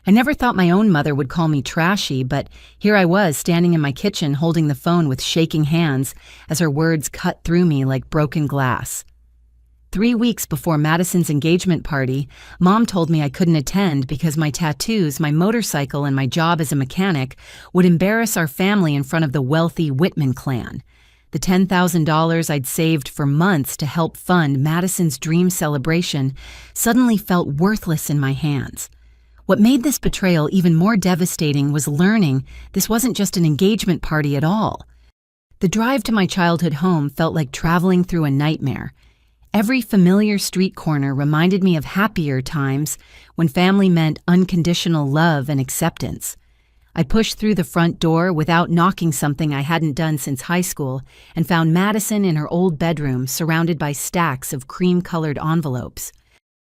I never thought my own mother would call me trashy, but here I was standing in my kitchen holding the phone with shaking hands as her words cut through me like broken glass. 3 weeks before Madison's engagement party, Mom told me I couldn't attend because my tattoos, my motorcycle, and my job as a mechanic would embarrass our family in front of the wealthy Whitman clan. The $10,000 I'd saved for months to help fund Madison's dream celebration suddenly felt worthless in my hands. What made this betrayal even more devastating was learning this wasn't just an engagement party at all. The drive to my childhood home felt like traveling through a nightmare. Every familiar street corner reminded me of happier times when family meant unconditional love and acceptance. I pushed through the front door without knocking something I hadn't done since high school and found Madison in her old bedroom surrounded by stacks of cream-colored envelopes.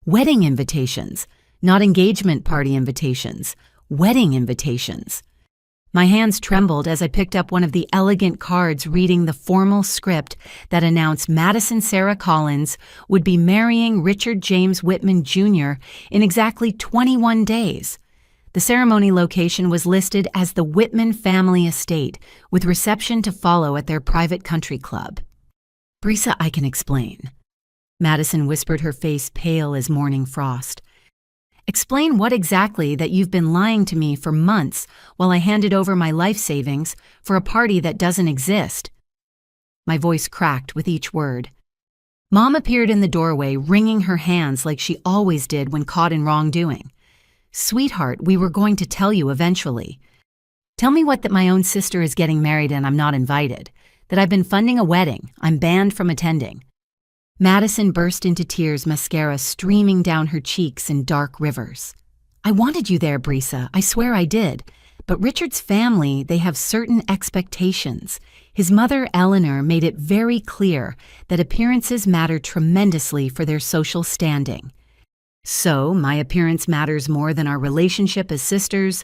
Wedding invitations. Not engagement party invitations, wedding invitations. My hands trembled as I picked up one of the elegant cards reading the formal script that announced Madison Sarah Collins would be marrying Richard James Whitman Jr. in exactly 21 days. The ceremony location was listed as the Whitman family estate, with reception to follow at their private country club. "Brisa, I can explain." Madison whispered, her face pale as morning frost. "Explain what exactly that you've been lying to me for months while I handed over my life savings for a party that doesn't exist." My voice cracked with each word. Mom appeared in the doorway, wringing her hands like she always did when caught in wrongdoing. "Sweetheart, we were going to tell you eventually. Tell me what that my own sister is getting married and I'm not invited, that I've been funding a wedding, I'm banned from attending." Madison burst into tears, mascara streaming down her cheeks in dark rivers. "I wanted you there, Brisa, I swear I did. But Richard's family, they have certain expectations. His mother, Eleanor, made it very clear that appearances matter tremendously for their social standing. So, my appearance matters more than our relationship as sisters.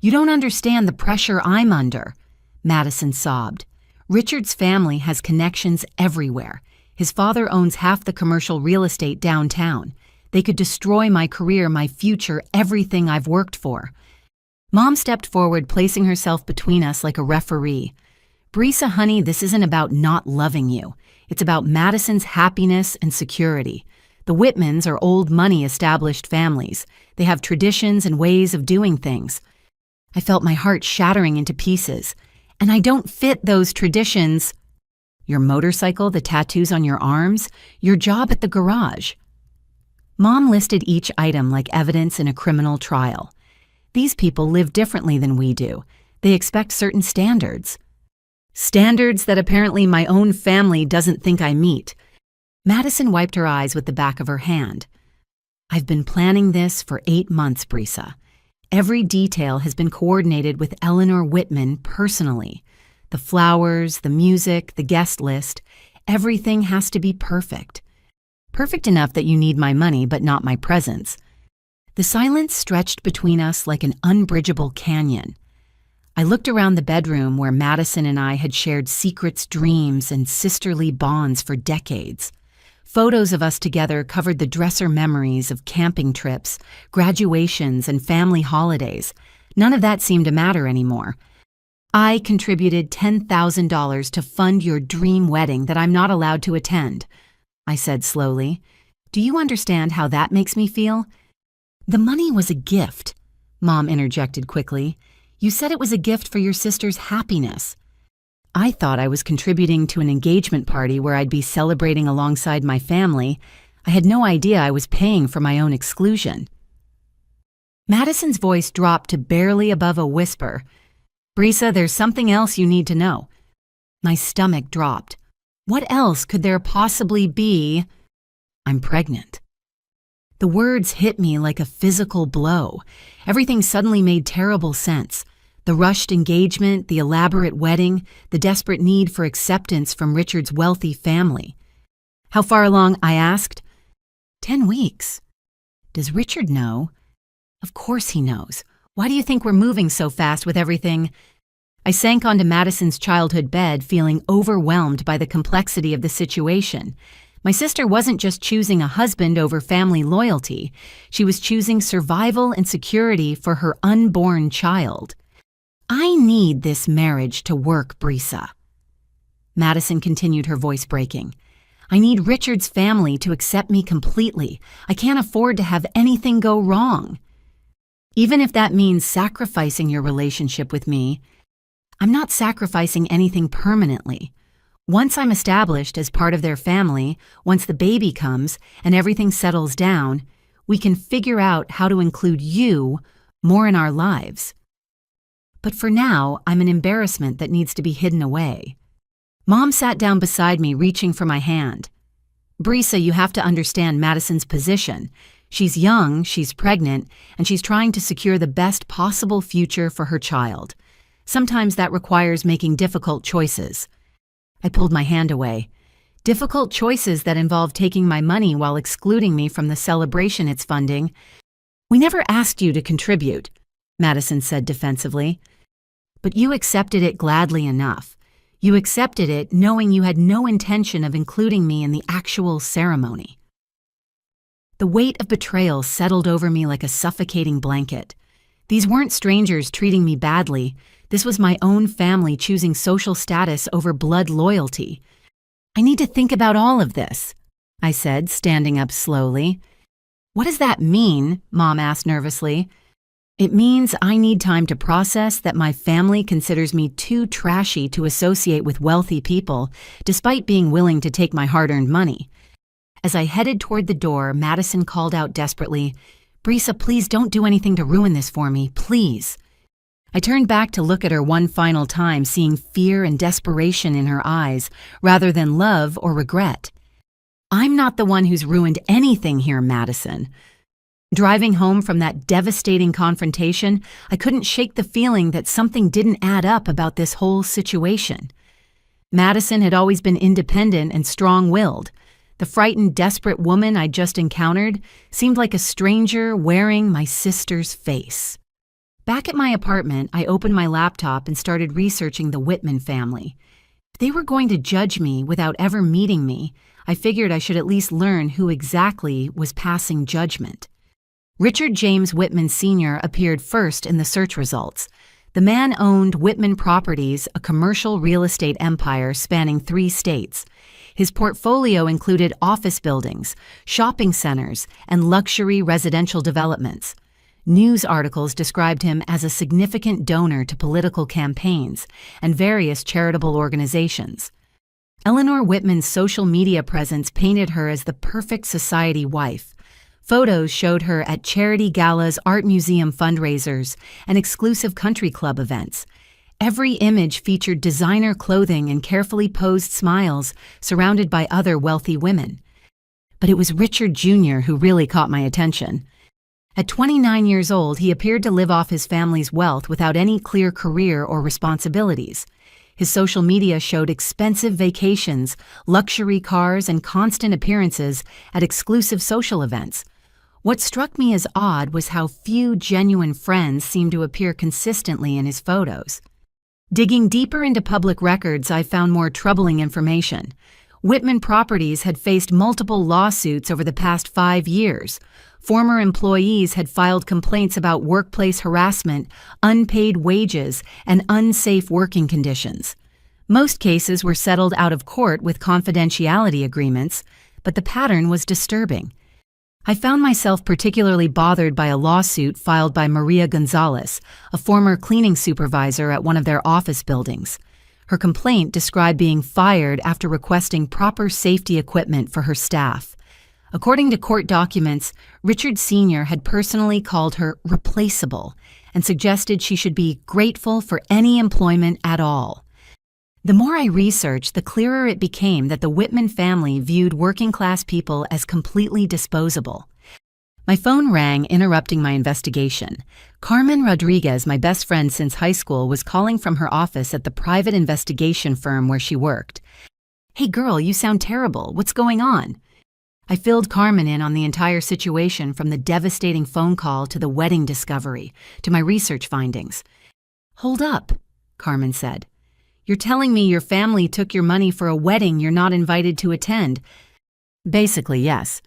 You don't understand the pressure I'm under," Madison sobbed. "Richard's family has connections everywhere. His father owns half the commercial real estate downtown. They could destroy my career, my future, everything I've worked for." Mom stepped forward, placing herself between us like a referee. "Brisa, honey, this isn't about not loving you. It's about Madison's happiness and security. The Whitmans are old money established families. They have traditions and ways of doing things." I felt my heart shattering into pieces. "And I don't fit those traditions." "Your motorcycle, the tattoos on your arms, your job at the garage." Mom listed each item like evidence in a criminal trial. "These people live differently than we do. They expect certain standards. Standards that apparently my own family doesn't think I meet." Madison wiped her eyes with the back of her hand. "I've been planning this for 8 months, Brisa. Every detail has been coordinated with Eleanor Whitman personally. The flowers, the music, the guest list, everything has to be perfect. Perfect enough that you need my money but not my presence." The silence stretched between us like an unbridgeable canyon. I looked around the bedroom where Madison and I had shared secrets, dreams, and sisterly bonds for decades. Photos of us together covered the dresser memories of camping trips, graduations, and family holidays. None of that seemed to matter anymore. "I contributed $10,000 to fund your dream wedding that I'm not allowed to attend," I said slowly. "Do you understand how that makes me feel?" "The money was a gift," Mom interjected quickly. "You said it was a gift for your sister's happiness." I thought I was contributing to an engagement party where I'd be celebrating alongside my family. I had no idea I was paying for my own exclusion. Madison's voice dropped to barely above a whisper. "Brisa, there's something else you need to know." My stomach dropped. What else could there possibly be? "I'm pregnant." The words hit me like a physical blow. Everything suddenly made terrible sense. The rushed engagement, the elaborate wedding, the desperate need for acceptance from Richard's wealthy family. "How far along?" I asked. 10 weeks. "Does Richard know?" "Of course he knows. Why do you think we're moving so fast with everything?" I sank onto Madison's childhood bed, feeling overwhelmed by the complexity of the situation. My sister wasn't just choosing a husband over family loyalty, she was choosing survival and security for her unborn child. I need this marriage to work, Brisa. Madison continued, her voice breaking. I need Richard's family to accept me completely. I can't afford to have anything go wrong. Even if that means sacrificing your relationship with me, I'm not sacrificing anything permanently. Once I'm established as part of their family, once the baby comes and everything settles down, we can figure out how to include you more in our lives. But for now, I'm an embarrassment that needs to be hidden away. Mom sat down beside me, reaching for my hand. Brisa, you have to understand Madison's position. She's young, she's pregnant, and she's trying to secure the best possible future for her child. Sometimes that requires making difficult choices. I pulled my hand away. Difficult choices that involve taking my money while excluding me from the celebration it's funding. We never asked you to contribute, Madison said defensively. But you accepted it gladly enough. You accepted it knowing you had no intention of including me in the actual ceremony. The weight of betrayal settled over me like a suffocating blanket. These weren't strangers treating me badly. This was my own family choosing social status over blood loyalty. I need to think about all of this, I said, standing up slowly. What does that mean? Mom asked nervously. It means I need time to process that my family considers me too trashy to associate with wealthy people, despite being willing to take my hard-earned money. As I headed toward the door, Madison called out desperately, Brisa, please don't do anything to ruin this for me, please. I turned back to look at her one final time, seeing fear and desperation in her eyes, rather than love or regret. I'm not the one who's ruined anything here, Madison. Driving home from that devastating confrontation, I couldn't shake the feeling that something didn't add up about this whole situation. Madison had always been independent and strong-willed. The frightened, desperate woman I'd just encountered seemed like a stranger wearing my sister's face. Back at my apartment, I opened my laptop and started researching the Whitman family. If they were going to judge me without ever meeting me, I figured I should at least learn who exactly was passing judgment. Richard James Whitman Sr. appeared first in the search results. The man owned Whitman Properties, a commercial real estate empire spanning 3 states. His portfolio included office buildings, shopping centers, and luxury residential developments. News articles described him as a significant donor to political campaigns and various charitable organizations. Eleanor Whitman's social media presence painted her as the perfect society wife. Photos showed her at charity galas, art museum fundraisers, and exclusive country club events. Every image featured designer clothing and carefully posed smiles surrounded by other wealthy women. But it was Richard Jr. who really caught my attention. At 29 years old, he appeared to live off his family's wealth without any clear career or responsibilities. His social media showed expensive vacations, luxury cars, and constant appearances at exclusive social events. What struck me as odd was how few genuine friends seemed to appear consistently in his photos. Digging deeper into public records, I found more troubling information. Whitman Properties had faced multiple lawsuits over the past 5 years. Former employees had filed complaints about workplace harassment, unpaid wages, and unsafe working conditions. Most cases were settled out of court with confidentiality agreements, but the pattern was disturbing. I found myself particularly bothered by a lawsuit filed by Maria Gonzalez, a former cleaning supervisor at one of their office buildings. Her complaint described being fired after requesting proper safety equipment for her staff. According to court documents, Richard Sr. had personally called her replaceable and suggested she should be grateful for any employment at all. The more I researched, the clearer it became that the Whitman family viewed working-class people as completely disposable. My phone rang, interrupting my investigation. Carmen Rodriguez, my best friend since high school, was calling from her office at the private investigation firm where she worked. "Hey girl, you sound terrible. What's going on?" I filled Carmen in on the entire situation, from the devastating phone call to the wedding discovery, to my research findings. "Hold up," Carmen said. "You're telling me your family took your money for a wedding you're not invited to attend. Basically, yes.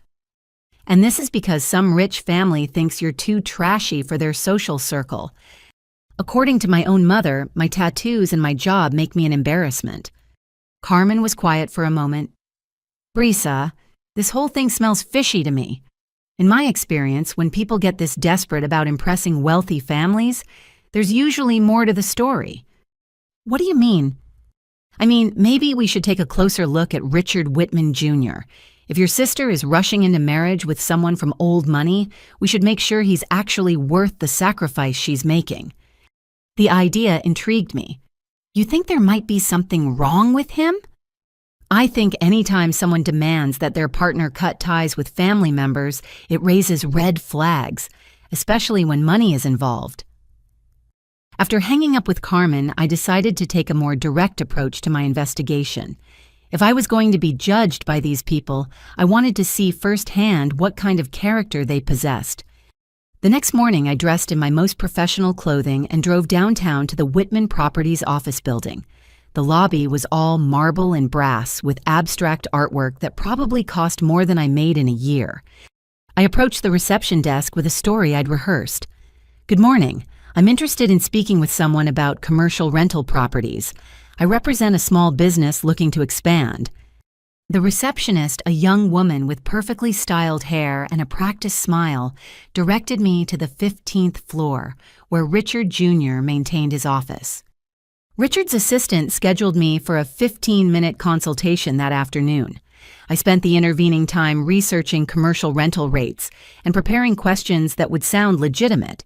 And this is because some rich family thinks you're too trashy for their social circle. According to my own mother, my tattoos and my job make me an embarrassment. Carmen was quiet for a moment. Brisa, this whole thing smells fishy to me. In my experience, when people get this desperate about impressing wealthy families, there's usually more to the story. What do you mean? I mean, maybe we should take a closer look at Richard Whitman Jr. If your sister is rushing into marriage with someone from old money, we should make sure he's actually worth the sacrifice she's making. The idea intrigued me. You think there might be something wrong with him? I think anytime someone demands that their partner cut ties with family members, it raises red flags, especially when money is involved. After hanging up with Carmen, I decided to take a more direct approach to my investigation. If I was going to be judged by these people, I wanted to see firsthand what kind of character they possessed. The next morning, I dressed in my most professional clothing and drove downtown to the Whitman Properties office building. The lobby was all marble and brass with abstract artwork that probably cost more than I made in a year. I approached the reception desk with a story I'd rehearsed. "Good morning. I'm interested in speaking with someone about commercial rental properties. I represent a small business looking to expand." The receptionist, a young woman with perfectly styled hair and a practiced smile, directed me to the 15th floor, where Richard Jr. maintained his office. Richard's assistant scheduled me for a 15-minute consultation that afternoon. I spent the intervening time researching commercial rental rates and preparing questions that would sound legitimate.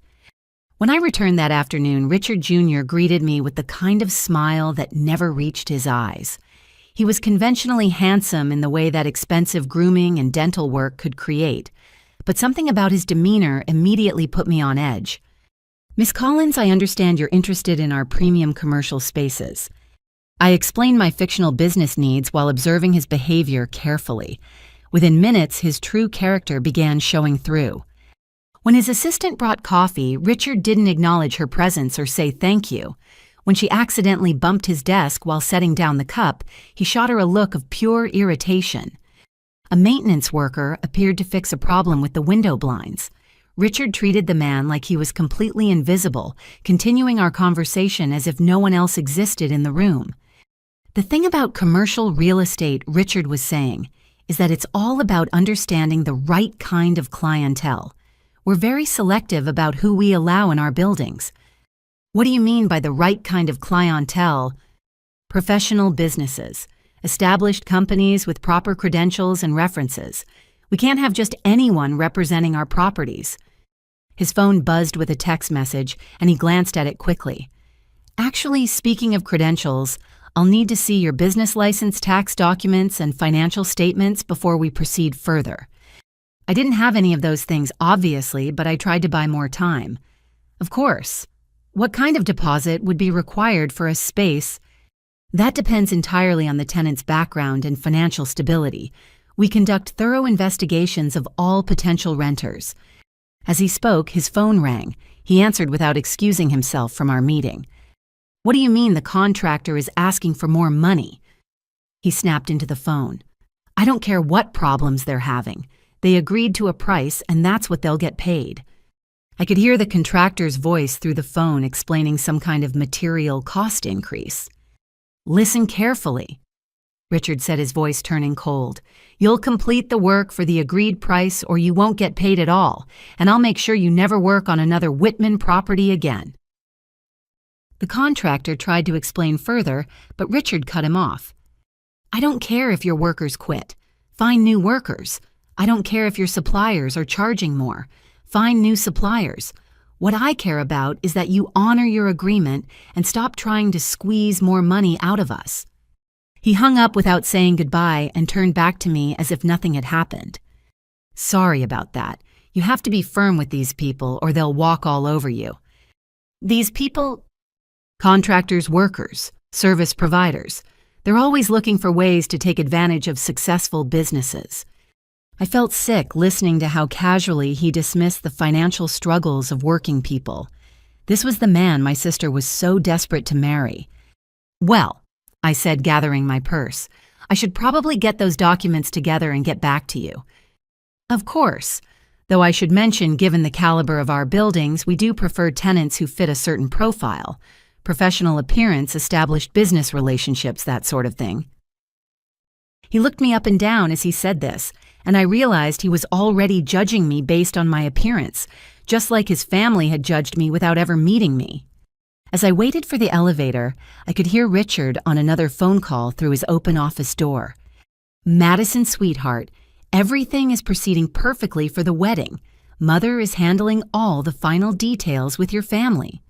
When I returned that afternoon, Richard Jr. greeted me with the kind of smile that never reached his eyes. He was conventionally handsome in the way that expensive grooming and dental work could create, but something about his demeanor immediately put me on edge. "Miss Collins, I understand you're interested in our premium commercial spaces." I explained my fictional business needs while observing his behavior carefully. Within minutes, his true character began showing through. When his assistant brought coffee, Richard didn't acknowledge her presence or say thank you. When she accidentally bumped his desk while setting down the cup, he shot her a look of pure irritation. A maintenance worker appeared to fix a problem with the window blinds. Richard treated the man like he was completely invisible, continuing our conversation as if no one else existed in the room. The thing about commercial real estate, Richard was saying, is that it's all about understanding the right kind of clientele. We're very selective about who we allow in our buildings. What do you mean by the right kind of clientele? Professional businesses, established companies with proper credentials and references. We can't have just anyone representing our properties. His phone buzzed with a text message, and he glanced at it quickly. "Actually, speaking of credentials, I'll need to see your business license, tax documents, and financial statements before we proceed further." I didn't have any of those things, obviously, but I tried to buy more time. "Of course. What kind of deposit would be required for a space?" "That depends entirely on the tenant's background and financial stability. We conduct thorough investigations of all potential renters." As he spoke, his phone rang. He answered without excusing himself from our meeting. "What do you mean the contractor is asking for more money?" He snapped into the phone. "I don't care what problems they're having. They agreed to a price, and that's what they'll get paid." I could hear the contractor's voice through the phone explaining some kind of material cost increase. "Listen carefully," Richard said, his voice turning cold. "You'll complete the work for the agreed price or you won't get paid at all, and I'll make sure you never work on another Whitman property again." The contractor tried to explain further, but Richard cut him off. "I don't care if your workers quit. Find new workers. I don't care if your suppliers are charging more. Find new suppliers. What I care about is that you honor your agreement and stop trying to squeeze more money out of us." He hung up without saying goodbye and turned back to me as if nothing had happened. "Sorry about that. You have to be firm with these people or they'll walk all over you." "These people?" "Contractors, workers, service providers. They're always looking for ways to take advantage of successful businesses." I felt sick listening to how casually he dismissed the financial struggles of working people. This was the man my sister was so desperate to marry. "Well," I said, gathering my purse, I should probably get those documents together and get back to you. Of course. Though I should mention, given the caliber of our buildings, we do prefer tenants who fit a certain profile. Professional appearance, established business relationships, that sort of thing. He looked me up and down as he said this, and I realized he was already judging me based on my appearance, just like his family had judged me without ever meeting me. As I waited for the elevator, I could hear Richard on another phone call through his open office door. "Madison, sweetheart, everything is proceeding perfectly for the wedding. Mother is handling all the final details with your family."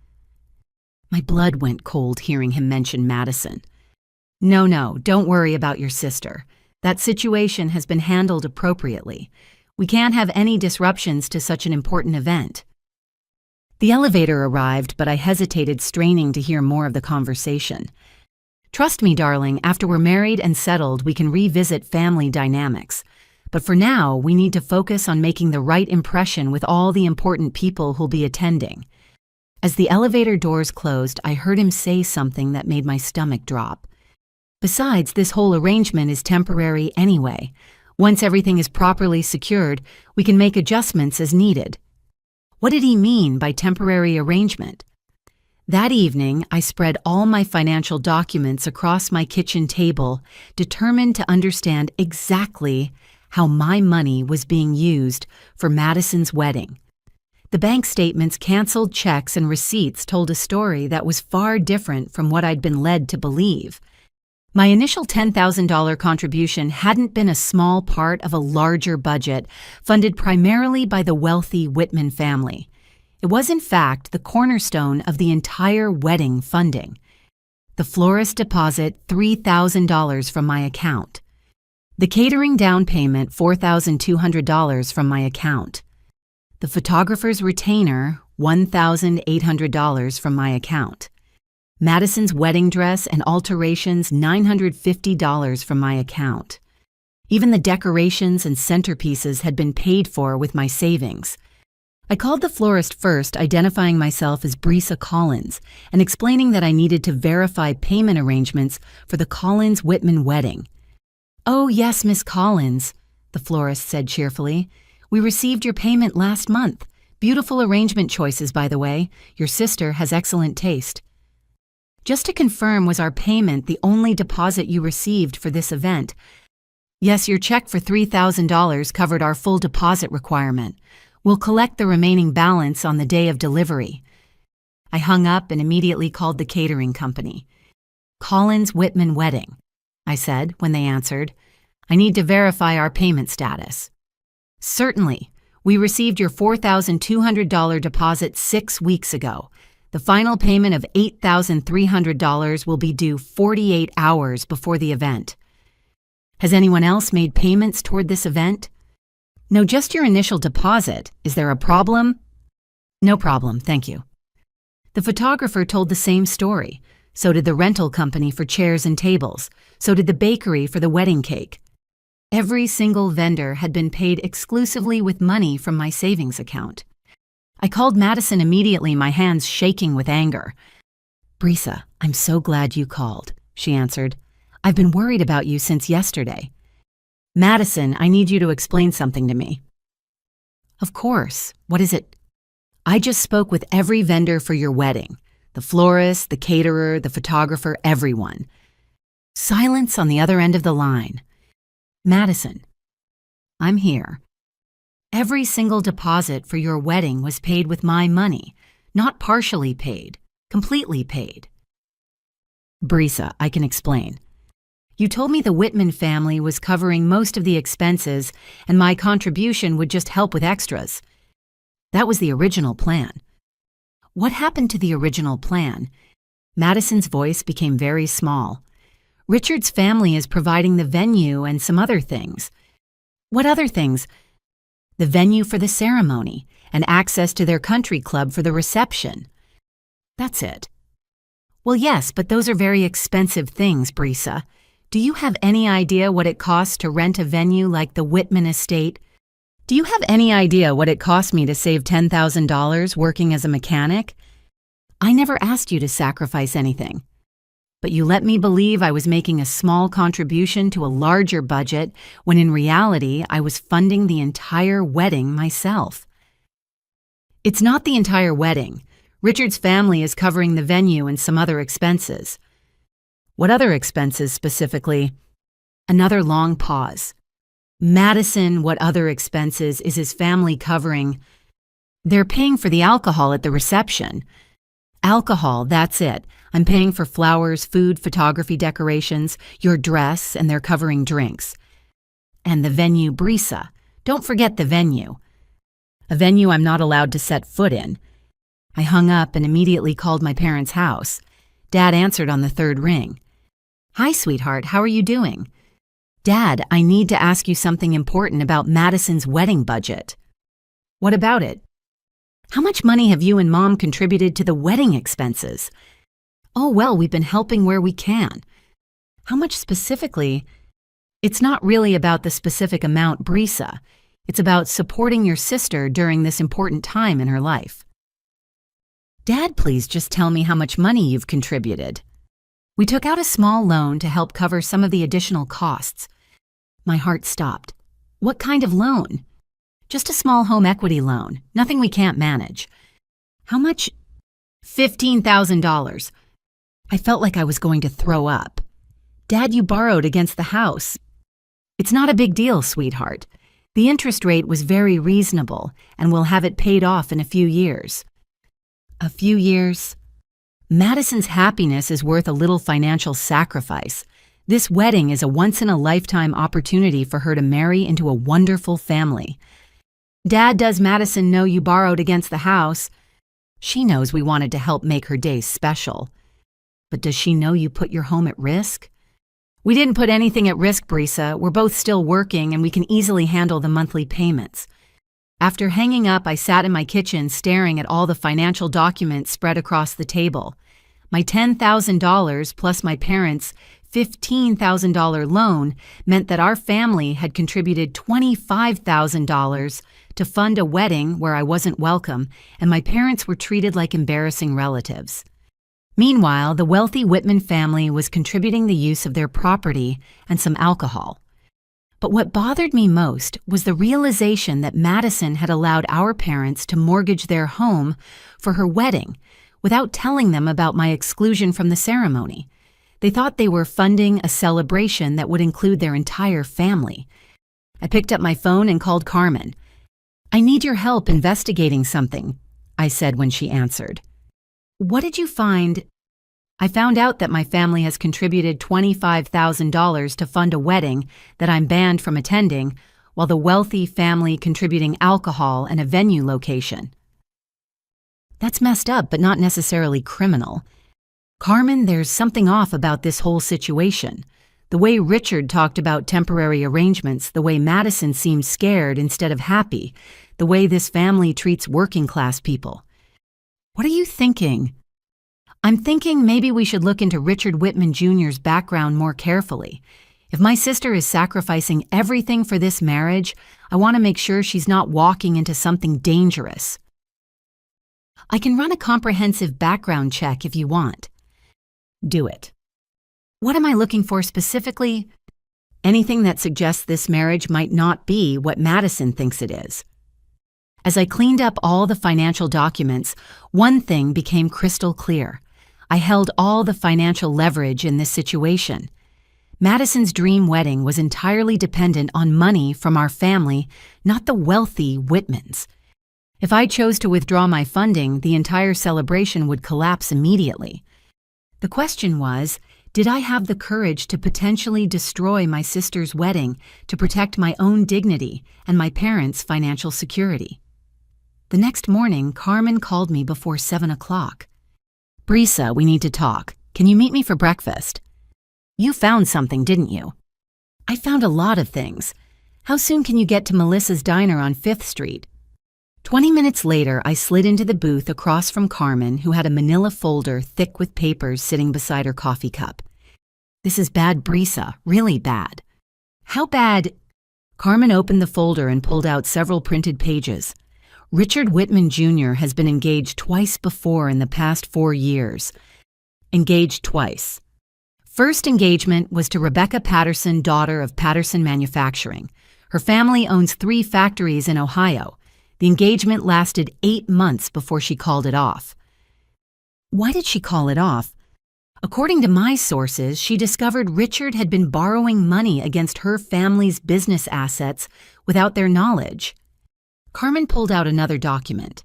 My blood went cold hearing him mention Madison. No, don't worry about your sister. That situation has been handled appropriately. We can't have any disruptions to such an important event." The elevator arrived, but I hesitated, straining to hear more of the conversation. "Trust me, darling, after we're married and settled, we can revisit family dynamics. But for now, we need to focus on making the right impression with all the important people who'll be attending." As the elevator doors closed, I heard him say something that made my stomach drop. "Besides, this whole arrangement is temporary anyway. Once everything is properly secured, we can make adjustments as needed." What did he mean by temporary arrangement? That evening, I spread all my financial documents across my kitchen table, determined to understand exactly how my money was being used for Madison's wedding. The bank statements, canceled checks, and receipts told a story that was far different from what I'd been led to believe. My initial $10,000 contribution hadn't been a small part of a larger budget funded primarily by the wealthy Whitman family. It was, in fact, the cornerstone of the entire wedding funding. The florist deposit $3,000 from my account. The catering down payment $4,200 from my account. The photographer's retainer $1,800 from my account. Madison's wedding dress and alterations $950 from my account. Even the decorations and centerpieces had been paid for with my savings. I called the florist first, identifying myself as Brisa Collins and explaining that I needed to verify payment arrangements for the Collins-Whitman wedding. "Oh, yes, Miss Collins," the florist said cheerfully. "We received your payment last month. Beautiful arrangement choices, by the way. Your sister has excellent taste." "Just to confirm, was our payment the only deposit you received for this event?" "Yes, your check for $3,000 covered our full deposit requirement. We'll collect the remaining balance on the day of delivery." I hung up and immediately called the catering company. "Collins-Whitman wedding," I said when they answered. "I need to verify our payment status." "Certainly. We received your $4,200 deposit 6 weeks ago. The final payment of $8,300 will be due 48 hours before the event." "Has anyone else made payments toward this event?" "No, just your initial deposit. Is there a problem?" "No problem, thank you." The photographer told the same story. So did the rental company for chairs and tables. So did the bakery for the wedding cake. Every single vendor had been paid exclusively with money from my savings account. I called Madison immediately, my hands shaking with anger. "Brisa, I'm so glad you called," she answered. "I've been worried about you since yesterday." "Madison, I need you to explain something to me." "Of course. What is it?" "I just spoke with every vendor for your wedding. The florist, the caterer, the photographer, everyone." Silence on the other end of the line. "Madison, I'm here. Every single deposit for your wedding was paid with my money, not partially paid, completely paid." "Brisa, I can explain. You told me the Whitman family was covering most of the expenses and my contribution would just help with extras. That was the original plan." "What happened to the original plan?" Madison's voice became very small. "Richard's family is providing the venue and some other things." "What other things?" "The venue for the ceremony and access to their country club for the reception." "That's it." "Well, yes, but those are very expensive things, Brisa. Do you have any idea what it costs to rent a venue like the Whitman estate? Do you have any idea what it cost me to save $10,000 working as a mechanic? I never asked you to sacrifice anything." But you let me believe I was making a small contribution to a larger budget when in reality I was funding the entire wedding myself. It's not the entire wedding. Richard's family is covering the venue and some other expenses. What other expenses specifically? Another long pause. Madison, what other expenses is his family covering? They're paying for the alcohol at the reception. Alcohol, that's it. I'm paying for flowers, food, photography decorations, your dress, and they're covering drinks. And the venue, Brisa. Don't forget the venue. A venue I'm not allowed to set foot in. I hung up and immediately called my parents' house. Dad answered on the third ring. Hi, sweetheart, how are you doing? Dad, I need to ask you something important about Madison's wedding budget. What about it? How much money have you and Mom contributed to the wedding expenses? Oh, well, we've been helping where we can. How much specifically? It's not really about the specific amount, Brisa. It's about supporting your sister during this important time in her life. Dad, please just tell me how much money you've contributed. We took out a small loan to help cover some of the additional costs. My heart stopped. What kind of loan? Just a small home equity loan, nothing we can't manage. How much? $15,000. I felt like I was going to throw up. Dad, you borrowed against the house. It's not a big deal, sweetheart. The interest rate was very reasonable, and we'll have it paid off in a few years. A few years? Madison's happiness is worth a little financial sacrifice. This wedding is a once-in-a-lifetime opportunity for her to marry into a wonderful family. Dad, does Madison know you borrowed against the house? She knows we wanted to help make her day special. But does she know you put your home at risk? We didn't put anything at risk, Brisa. We're both still working and we can easily handle the monthly payments. After hanging up, I sat in my kitchen staring at all the financial documents spread across the table. My $10,000 plus my parents' $15,000 loan meant that our family had contributed $25,000 to fund a wedding where I wasn't welcome, and my parents were treated like embarrassing relatives. Meanwhile, the wealthy Whitman family was contributing the use of their property and some alcohol. But what bothered me most was the realization that Madison had allowed our parents to mortgage their home for her wedding without telling them about my exclusion from the ceremony. They thought they were funding a celebration that would include their entire family. I picked up my phone and called Carmen. I need your help investigating something, I said when she answered. What did you find? I found out that my family has contributed $25,000 to fund a wedding that I'm banned from attending, while the wealthy family contributing alcohol and a venue location. That's messed up, but not necessarily criminal. Carmen, there's something off about this whole situation. The way Richard talked about temporary arrangements, the way Madison seemed scared instead of happy, the way this family treats working-class people. What are you thinking? I'm thinking maybe we should look into Richard Whitman Jr.'s background more carefully. If my sister is sacrificing everything for this marriage, I want to make sure she's not walking into something dangerous. I can run a comprehensive background check if you want. Do it. What am I looking for specifically? Anything that suggests this marriage might not be what Madison thinks it is. As I cleaned up all the financial documents, one thing became crystal clear. I held all the financial leverage in this situation. Madison's dream wedding was entirely dependent on money from our family, not the wealthy Whitmans. If I chose to withdraw my funding, the entire celebration would collapse immediately. The question was, did I have the courage to potentially destroy my sister's wedding to protect my own dignity and my parents' financial security? The next morning, Carmen called me before 7 o'clock. Brisa, we need to talk. Can you meet me for breakfast? You found something, didn't you? I found a lot of things. How soon can you get to Melissa's Diner on 5th Street? 20 minutes later, I slid into the booth across from Carmen, who had a manila folder thick with papers sitting beside her coffee cup. This is bad, Brisa, really bad. How bad? Carmen opened the folder and pulled out several printed pages. Richard Whitman Jr. has been engaged twice before in the past 4 years. Engaged twice. First engagement was to Rebecca Patterson, daughter of Patterson Manufacturing. Her family owns 3 factories in Ohio. The engagement lasted 8 months before she called it off. Why did she call it off? According to my sources, she discovered Richard had been borrowing money against her family's business assets without their knowledge. Carmen pulled out another document.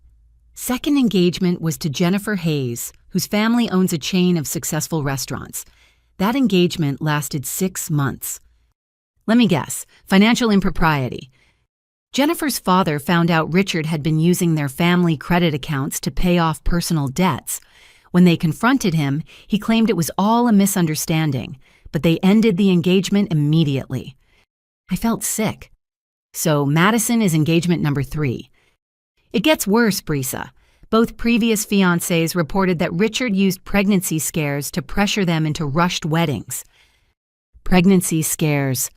Second engagement was to Jennifer Hayes, whose family owns a chain of successful restaurants. That engagement lasted 6 months. Let me guess, financial impropriety. Jennifer's father found out Richard had been using their family credit accounts to pay off personal debts. When they confronted him, he claimed it was all a misunderstanding, but they ended the engagement immediately. I felt sick. So Madison is engagement number 3. It gets worse, Brisa. Both previous fiancés reported that Richard used pregnancy scares to pressure them into rushed weddings. Pregnancy scares.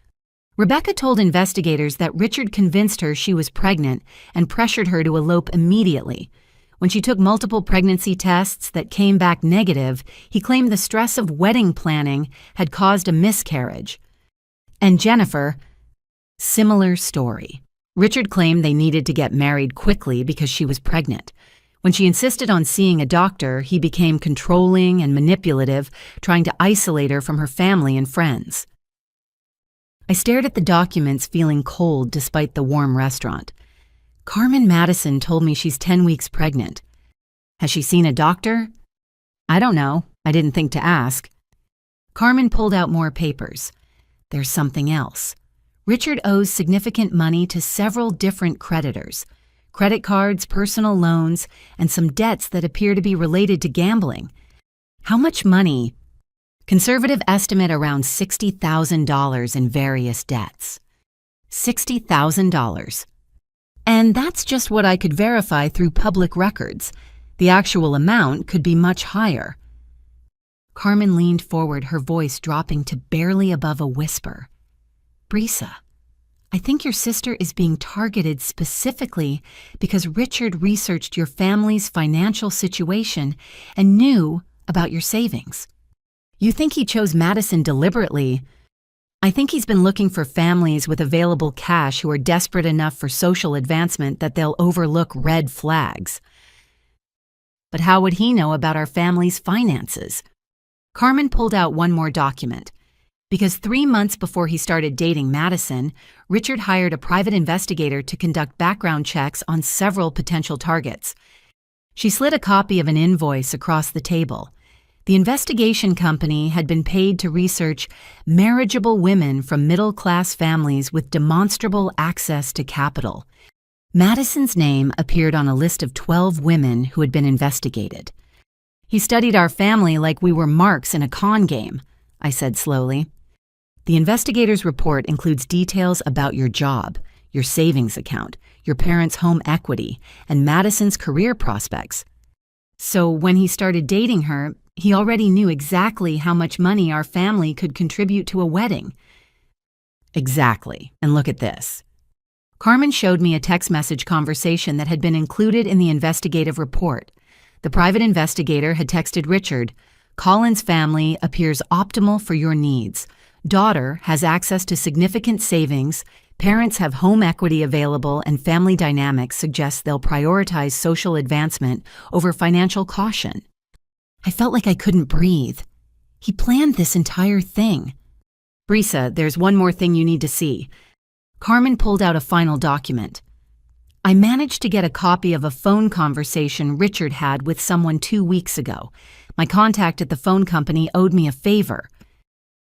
Rebecca told investigators that Richard convinced her she was pregnant and pressured her to elope immediately. When she took multiple pregnancy tests that came back negative, he claimed the stress of wedding planning had caused a miscarriage. And Jennifer, similar story. Richard claimed they needed to get married quickly because she was pregnant. When she insisted on seeing a doctor, he became controlling and manipulative, trying to isolate her from her family and friends. I stared at the documents, feeling cold despite the warm restaurant. Carmen Madison told me she's 10 weeks pregnant. Has she seen a doctor? I don't know. I didn't think to ask. Carmen pulled out more papers. There's something else. Richard owes significant money to several different creditors. Credit cards, personal loans, and some debts that appear to be related to gambling. How much money? Conservative estimate around $60,000 in various debts. $60,000. And that's just what I could verify through public records. The actual amount could be much higher. Carmen leaned forward, her voice dropping to barely above a whisper. Brisa, I think your sister is being targeted specifically because Richard researched your family's financial situation and knew about your savings. You think he chose Madison deliberately? I think he's been looking for families with available cash who are desperate enough for social advancement that they'll overlook red flags. But how would he know about our family's finances? Carmen pulled out one more document. Because 3 months before he started dating Madison, Richard hired a private investigator to conduct background checks on several potential targets. She slid a copy of an invoice across the table. The investigation company had been paid to research marriageable women from middle-class families with demonstrable access to capital. Madison's name appeared on a list of 12 women who had been investigated. He studied our family like we were marks in a con game, I said slowly. The investigator's report includes details about your job, your savings account, your parents' home equity, and Madison's career prospects. So when he started dating her, he already knew exactly how much money our family could contribute to a wedding. Exactly. And look at this. Carmen showed me a text message conversation that had been included in the investigative report. The private investigator had texted Richard, Colin's family appears optimal for your needs. Daughter has access to significant savings. Parents have home equity available, and family dynamics suggest they'll prioritize social advancement over financial caution. I felt like I couldn't breathe. He planned this entire thing. Brisa, there's one more thing you need to see. Carmen pulled out a final document. I managed to get a copy of a phone conversation Richard had with someone 2 weeks ago. My contact at the phone company owed me a favor.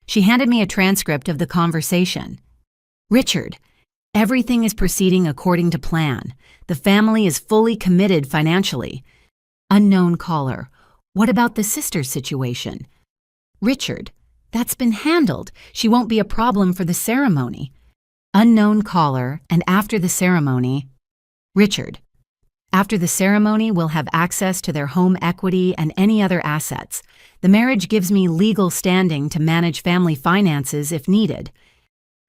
She handed me a transcript of the conversation. Richard, everything is proceeding according to plan. The family is fully committed financially. Unknown caller. What about the sister situation? Richard, that's been handled. She won't be a problem for the ceremony. Unknown caller, and after the ceremony, Richard, after the ceremony, we'll have access to their home equity and any other assets. The marriage gives me legal standing to manage family finances if needed.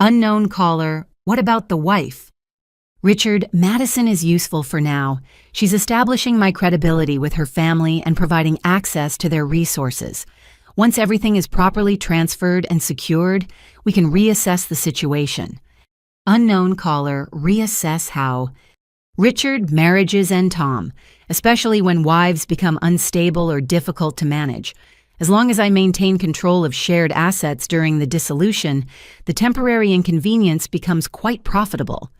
Unknown caller, what about the wife? Richard, Madison is useful for now. She's establishing my credibility with her family and providing access to their resources. Once everything is properly transferred and secured, we can reassess the situation. Unknown caller, reassess how. Richard, marriages and Tom, especially when wives become unstable or difficult to manage. As long as I maintain control of shared assets during the dissolution, the temporary inconvenience becomes quite profitable.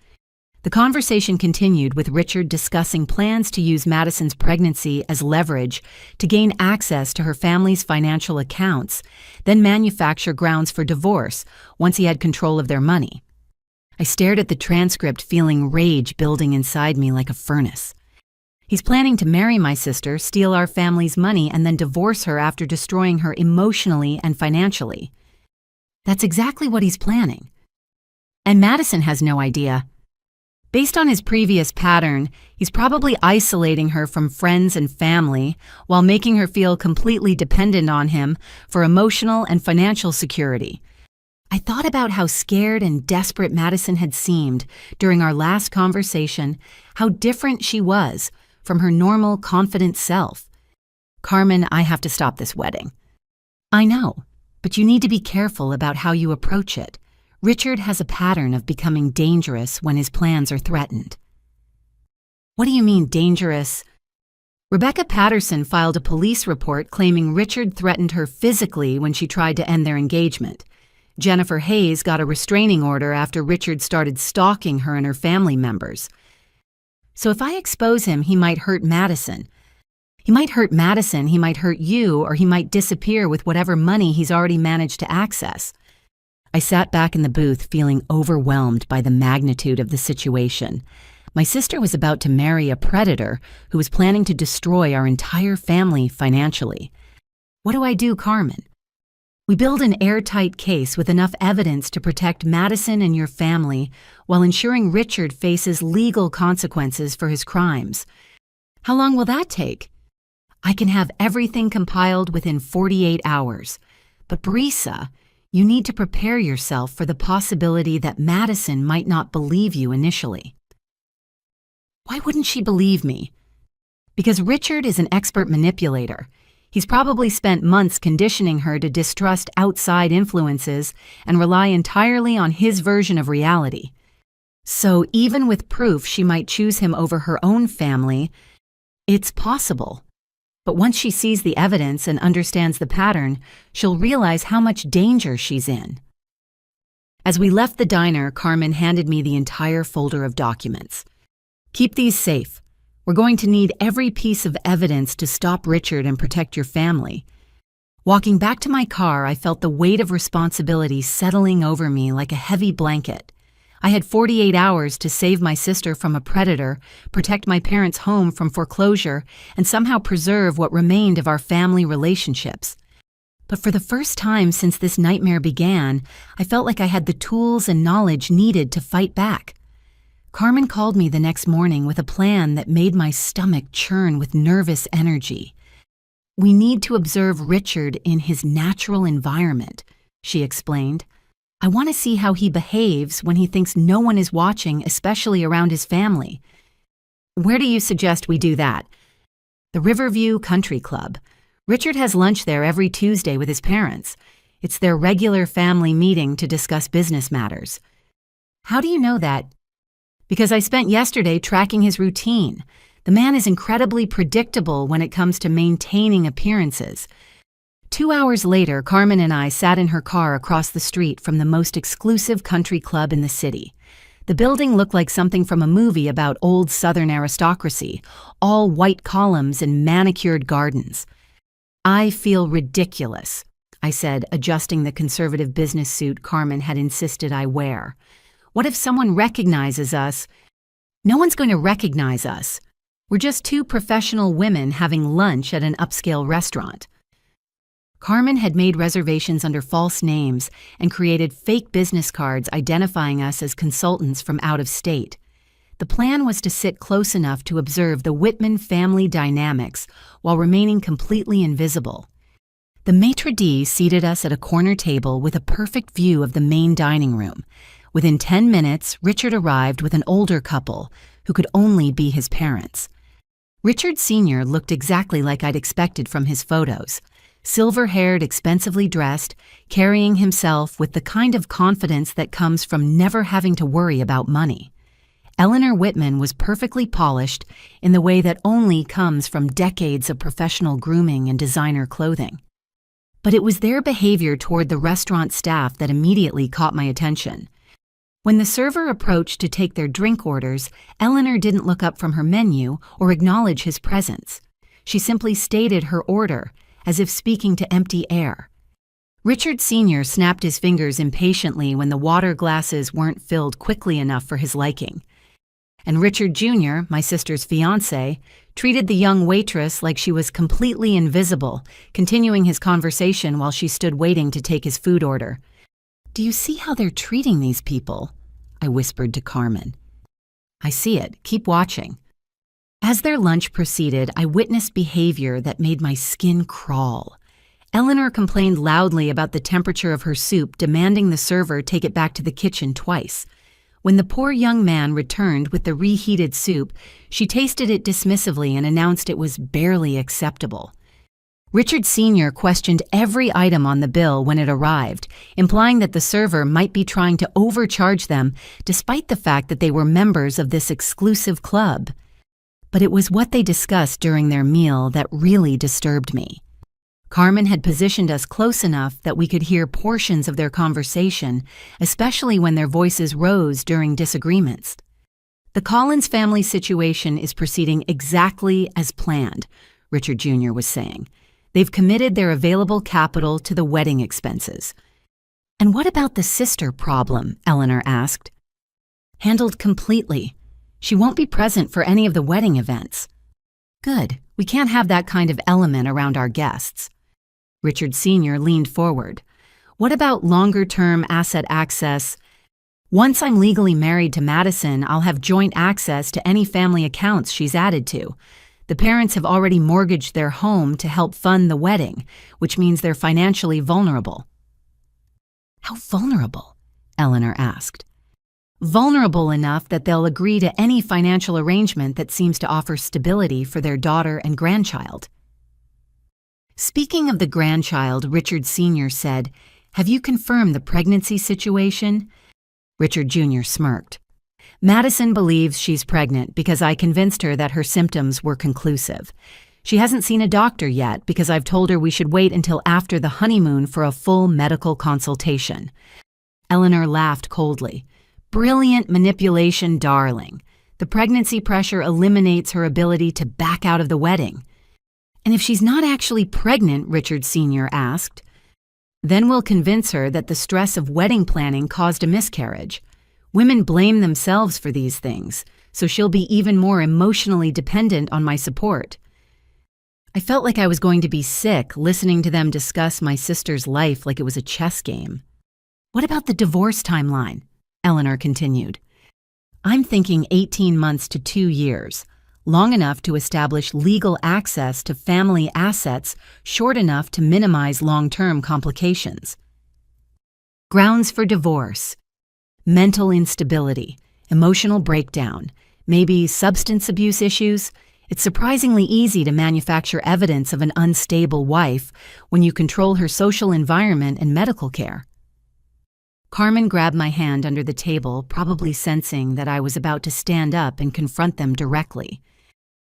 The conversation continued with Richard discussing plans to use Madison's pregnancy as leverage to gain access to her family's financial accounts, then manufacture grounds for divorce once he had control of their money. I stared at the transcript, feeling rage building inside me like a furnace. He's planning to marry my sister, steal our family's money, and then divorce her after destroying her emotionally and financially. That's exactly what he's planning. And Madison has no idea. Based on his previous pattern, he's probably isolating her from friends and family while making her feel completely dependent on him for emotional and financial security. I thought about how scared and desperate Madison had seemed during our last conversation, how different she was from her normal, confident self. Carmen, I have to stop this wedding. I know, but you need to be careful about how you approach it. Richard has a pattern of becoming dangerous when his plans are threatened. What do you mean, dangerous? Rebecca Patterson filed a police report claiming Richard threatened her physically when she tried to end their engagement. Jennifer Hayes got a restraining order after Richard started stalking her and her family members. So if I expose him, he might hurt Madison. He might hurt Madison, he might hurt you, or he might disappear with whatever money he's already managed to access. I sat back in the booth feeling overwhelmed by the magnitude of the situation. My sister was about to marry a predator who was planning to destroy our entire family financially. What do I do, Carmen? We build an airtight case with enough evidence to protect Madison and your family while ensuring Richard faces legal consequences for his crimes. How long will that take? I can have everything compiled within 48 hours. But Brisa, you need to prepare yourself for the possibility that Madison might not believe you initially. Why wouldn't she believe me? Because Richard is an expert manipulator. He's probably spent months conditioning her to distrust outside influences and rely entirely on his version of reality. So even with proof she might choose him over her own family, it's possible. But once she sees the evidence and understands the pattern, she'll realize how much danger she's in. As we left the diner, Carmen handed me the entire folder of documents. Keep these safe. We're going to need every piece of evidence to stop Richard and protect your family. Walking back to my car, I felt the weight of responsibility settling over me like a heavy blanket. I had 48 hours to save my sister from a predator, protect my parents' home from foreclosure, and somehow preserve what remained of our family relationships. But for the first time since this nightmare began, I felt like I had the tools and knowledge needed to fight back. Carmen called me the next morning with a plan that made my stomach churn with nervous energy. We need to observe Richard in his natural environment, she explained. I want to see how he behaves when he thinks no one is watching, especially around his family. Where do you suggest we do that? The Riverview Country Club. Richard has lunch there every Tuesday with his parents. It's their regular family meeting to discuss business matters. How do you know that? Because I spent yesterday tracking his routine. The man is incredibly predictable when it comes to maintaining appearances. 2 hours later, Carmen and I sat in her car across the street from the most exclusive country club in the city. The building looked like something from a movie about old Southern aristocracy, all white columns and manicured gardens. I feel ridiculous, I said, adjusting the conservative business suit Carmen had insisted I wear. What if someone recognizes us? No one's going to recognize us. We're just two professional women having lunch at an upscale restaurant. Carmen had made reservations under false names and created fake business cards identifying us as consultants from out of state. The plan was to sit close enough to observe the Whitman family dynamics while remaining completely invisible. The maitre d' seated us at a corner table with a perfect view of the main dining room. Within 10 minutes, Richard arrived with an older couple who could only be his parents. Richard Sr. looked exactly like I'd expected from his photos. silver-haired, expensively dressed, carrying himself with the kind of confidence that comes from never having to worry about money. Eleanor Whitman was perfectly polished in the way that only comes from decades of professional grooming and designer clothing. But it was their behavior toward the restaurant staff that immediately caught my attention. When the server approached to take their drink orders, Eleanor didn't look up from her menu or acknowledge his presence. She simply stated her order, as if speaking to empty air. Richard Sr. snapped his fingers impatiently when the water glasses weren't filled quickly enough for his liking. And Richard Jr., my sister's fiancé, treated the young waitress like she was completely invisible, continuing his conversation while she stood waiting to take his food order. "Do you see how they're treating these people?" I whispered to Carmen. "I see it. Keep watching." As their lunch proceeded, I witnessed behavior that made my skin crawl. Eleanor complained loudly about the temperature of her soup, demanding the server take it back to the kitchen twice. When the poor young man returned with the reheated soup, she tasted it dismissively and announced it was barely acceptable. Richard Sr. questioned every item on the bill when it arrived, implying that the server might be trying to overcharge them despite the fact that they were members of this exclusive club. But it was what they discussed during their meal that really disturbed me. Carmen had positioned us close enough that we could hear portions of their conversation, especially when their voices rose during disagreements. "The Collins family situation is proceeding exactly as planned," Richard Jr. was saying. "They've committed their available capital to the wedding expenses." "And what about the sister problem?" Eleanor asked. "Handled completely. She won't be present for any of the wedding events." "Good. We can't have that kind of element around our guests." Richard Sr. leaned forward. "What about longer-term asset access? Once I'm legally married to Madison, I'll have joint access to any family accounts she's added to. The parents have already mortgaged their home to help fund the wedding, which means they're financially vulnerable." "How vulnerable?" Eleanor asked. "Vulnerable enough that they'll agree to any financial arrangement that seems to offer stability for their daughter and grandchild." Speaking of the grandchild, Richard Sr. said, "Have you confirmed the pregnancy situation?" Richard Jr. smirked. "Madison believes she's pregnant because I convinced her that her symptoms were conclusive. She hasn't seen a doctor yet because I've told her we should wait until after the honeymoon for a full medical consultation." Eleanor laughed coldly. "Brilliant manipulation, darling. The pregnancy pressure eliminates her ability to back out of the wedding." "And if she's not actually pregnant," Richard Sr. asked, "then we'll convince her that the stress of wedding planning caused a miscarriage. Women blame themselves for these things, so she'll be even more emotionally dependent on my support." I felt like I was going to be sick listening to them discuss my sister's life like it was a chess game. "What about the divorce timeline?" Eleanor continued. "I'm thinking 18 months to 2 years. Long enough to establish legal access to family assets, short enough to minimize long-term complications." Grounds for divorce: mental instability, emotional breakdown, maybe substance abuse issues. It's surprisingly easy to manufacture evidence of an unstable wife when you control her social environment and medical care. Carmen grabbed my hand under the table, probably sensing that I was about to stand up and confront them directly.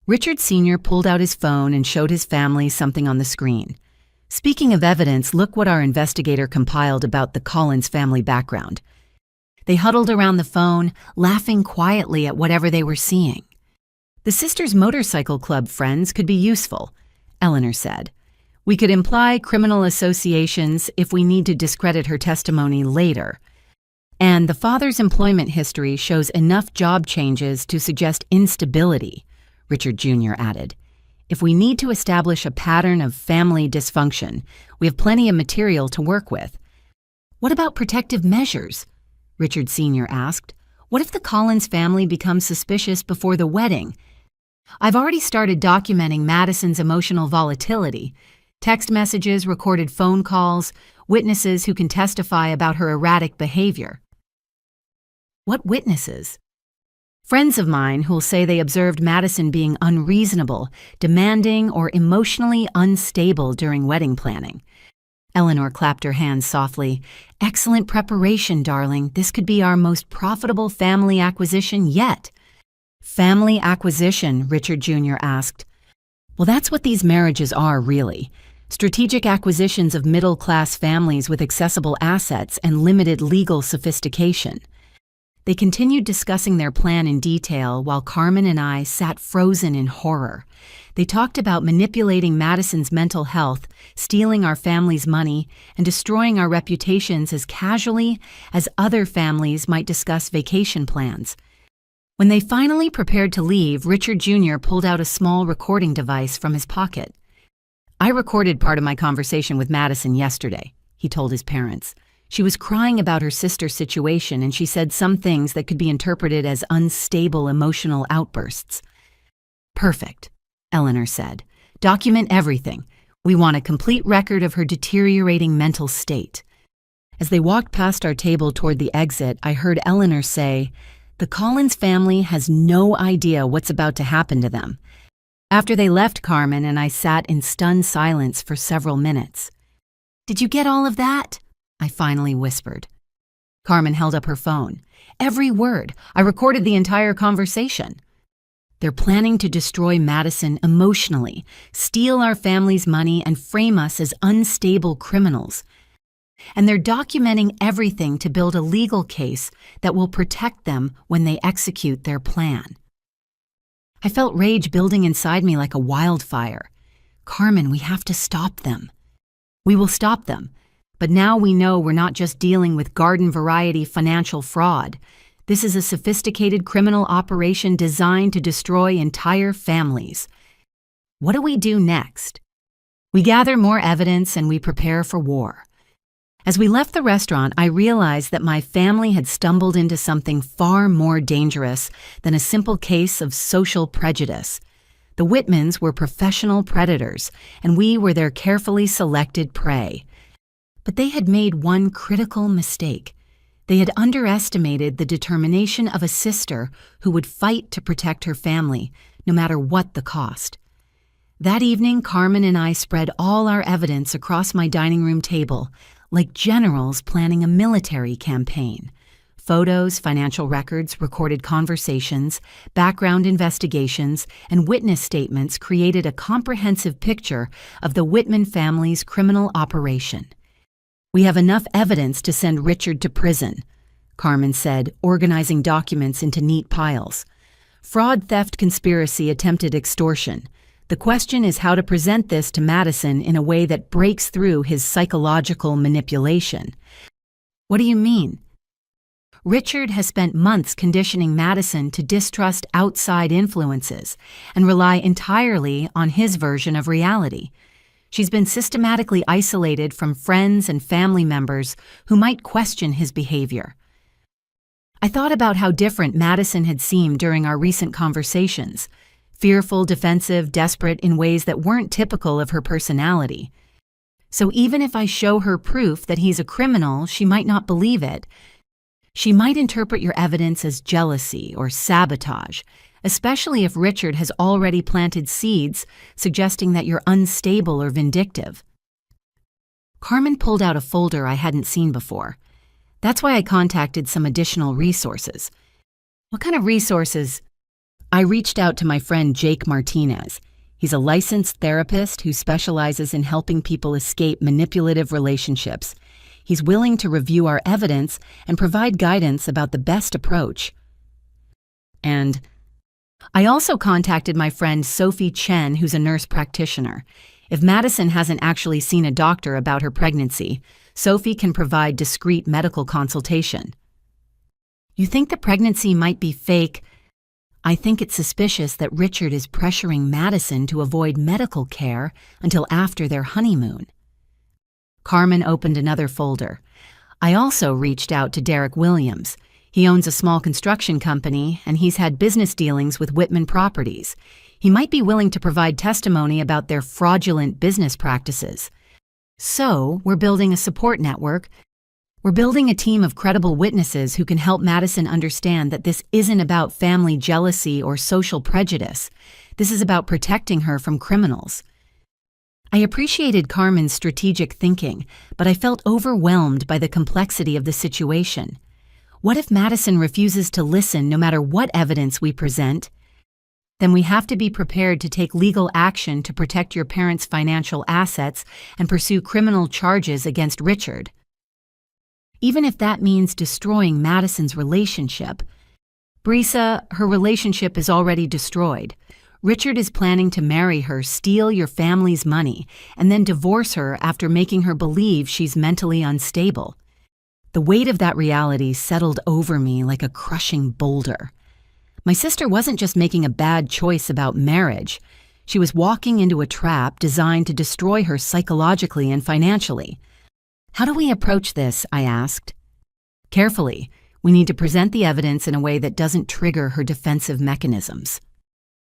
Richard Sr. pulled out his phone and showed his family something on the screen. "Speaking of evidence, look what our investigator compiled about the Collins family background." They huddled around the phone, laughing quietly at whatever they were seeing. "The sisters' motorcycle club friends could be useful," Eleanor said. "We could imply criminal associations if we need to discredit her testimony later. And the father's employment history shows enough job changes to suggest instability," Richard Jr. added. "If we need to establish a pattern of family dysfunction, we have plenty of material to work with." "What about protective measures?" Richard Sr. asked. "What if the Collins family becomes suspicious before the wedding?" "I've already started documenting Madison's emotional volatility. Text messages, recorded phone calls, witnesses who can testify about her erratic behavior." "What witnesses?" Friends of mine who'll say they observed Madison being unreasonable, demanding, or emotionally unstable during wedding planning. Eleanor clapped her hands softly. Excellent preparation, darling. This could be our most profitable family acquisition yet. Family acquisition, Richard Jr. asked. Well, that's what these marriages are, really. Strategic acquisitions of middle-class families with accessible assets and limited legal sophistication. They continued discussing their plan in detail while Carmen and I sat frozen in horror. They talked about manipulating Madison's mental health, stealing our family's money, and destroying our reputations as casually as other families might discuss vacation plans. When they finally prepared to leave, Richard Jr. pulled out a small recording device from his pocket. I recorded part of my conversation with Madison yesterday, he told his parents. She was crying about her sister's situation, and she said some things that could be interpreted as unstable emotional outbursts. Perfect, Eleanor said. Document everything. We want a complete record of her deteriorating mental state. As they walked past our table toward the exit, I heard Eleanor say, "The Collins family has no idea what's about to happen to them." After they left, Carmen and I sat in stunned silence for several minutes. "Did you get all of that?" I finally whispered. Carmen held up her phone. "Every word. I recorded the entire conversation." They're planning to destroy Madison emotionally, steal our family's money, and frame us as unstable criminals. And they're documenting everything to build a legal case that will protect them when they execute their plan. I felt rage building inside me like a wildfire. Carmen, we have to stop them. We will stop them. But now we know we're not just dealing with garden-variety financial fraud. This is a sophisticated criminal operation designed to destroy entire families. What do we do next? We gather more evidence and we prepare for war. As we left the restaurant, I realized that my family had stumbled into something far more dangerous than a simple case of social prejudice. The Whitmans were professional predators, and we were their carefully selected prey. But they had made one critical mistake. They had underestimated the determination of a sister who would fight to protect her family, no matter what the cost. That evening, Carmen and I spread all our evidence across my dining room table, like generals planning a military campaign. Photos, financial records, recorded conversations, background investigations, and witness statements created a comprehensive picture of the Whitman family's criminal operation. "We have enough evidence to send Richard to prison," Carmen said, organizing documents into neat piles. "Fraud, theft, conspiracy, attempted extortion. The question is how to present this to Madison in a way that breaks through his psychological manipulation." "What do you mean?" "Richard has spent months conditioning Madison to distrust outside influences and rely entirely on his version of reality. She's been systematically isolated from friends and family members who might question his behavior." I thought about how different Madison had seemed during our recent conversations. Fearful, defensive, desperate in ways that weren't typical of her personality. So even if I show her proof that he's a criminal, she might not believe it. She might interpret your evidence as jealousy or sabotage, especially if Richard has already planted seeds suggesting that you're unstable or vindictive. Carmen pulled out a folder I hadn't seen before. That's why I contacted some additional resources. "What kind of resources?" I reached out to my friend Jake Martinez. He's a licensed therapist who specializes in helping people escape manipulative relationships. He's willing to review our evidence and provide guidance about the best approach. And I also contacted my friend Sophie Chen, who's a nurse practitioner. If Madison hasn't actually seen a doctor about her pregnancy, Sophie can provide discreet medical consultation. "You think the pregnancy might be fake?" "I think it's suspicious that Richard is pressuring Madison to avoid medical care until after their honeymoon." Carmen opened another folder. I also reached out to Derek Williams. He owns a small construction company, and he's had business dealings with Whitman Properties. He might be willing to provide testimony about their fraudulent business practices. So, we're building a support network. We're building a team of credible witnesses who can help Madison understand that this isn't about family jealousy or social prejudice. This is about protecting her from criminals. I appreciated Carmen's strategic thinking, but I felt overwhelmed by the complexity of the situation. What if Madison refuses to listen no matter what evidence we present? Then we have to be prepared to take legal action to protect your parents' financial assets and pursue criminal charges against Richard. Even if that means destroying Madison's relationship. Brisa, her relationship is already destroyed. Richard is planning to marry her, steal your family's money, and then divorce her after making her believe she's mentally unstable. The weight of that reality settled over me like a crushing boulder. My sister wasn't just making a bad choice about marriage. She was walking into a trap designed to destroy her psychologically and financially. How do we approach this? I asked. Carefully. We need to present the evidence in a way that doesn't trigger her defensive mechanisms.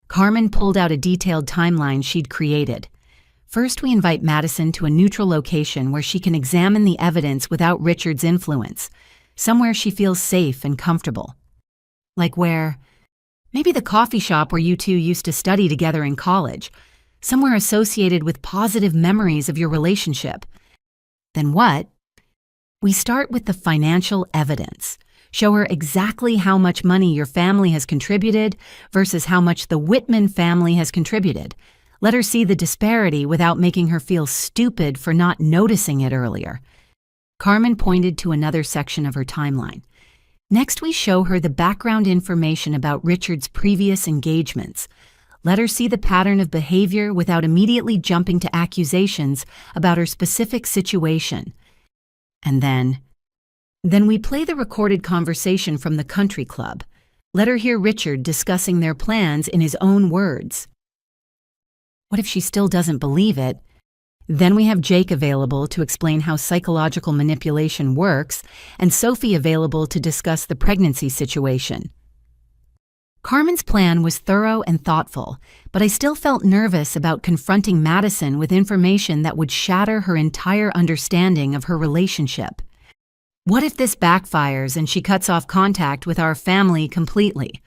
Carmen pulled out a detailed timeline she'd created. First, we invite Madison to a neutral location where she can examine the evidence without Richard's influence, somewhere she feels safe and comfortable. Like where? Maybe the coffee shop where you two used to study together in college, somewhere associated with positive memories of your relationship. Then what? We start with the financial evidence. Show her exactly how much money your family has contributed versus how much the Whitman family has contributed. Let her see the disparity without making her feel stupid for not noticing it earlier. Carmen pointed to another section of her timeline. Next, we show her the background information about Richard's previous engagements. Let her see the pattern of behavior without immediately jumping to accusations about her specific situation. And then we play the recorded conversation from the country club. Let her hear Richard discussing their plans in his own words. What if she still doesn't believe it? Then we have Jake available to explain how psychological manipulation works, and Sophie available to discuss the pregnancy situation. Carmen's plan was thorough and thoughtful, but I still felt nervous about confronting Madison with information that would shatter her entire understanding of her relationship. What if this backfires and she cuts off contact with our family completely?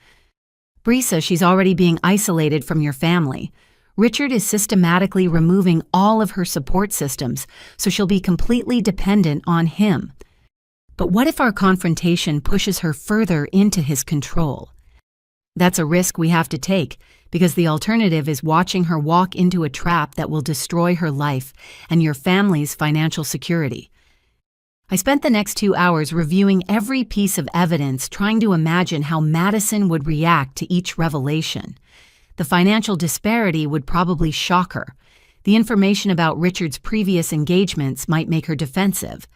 Brisa, she's already being isolated from your family. Richard is systematically removing all of her support systems, so she'll be completely dependent on him. But what if our confrontation pushes her further into his control? That's a risk we have to take, because the alternative is watching her walk into a trap that will destroy her life and your family's financial security. I spent the next 2 hours reviewing every piece of evidence, trying to imagine how Madison would react to each revelation. The financial disparity would probably shock her. The information about Richard's previous engagements might make her defensive.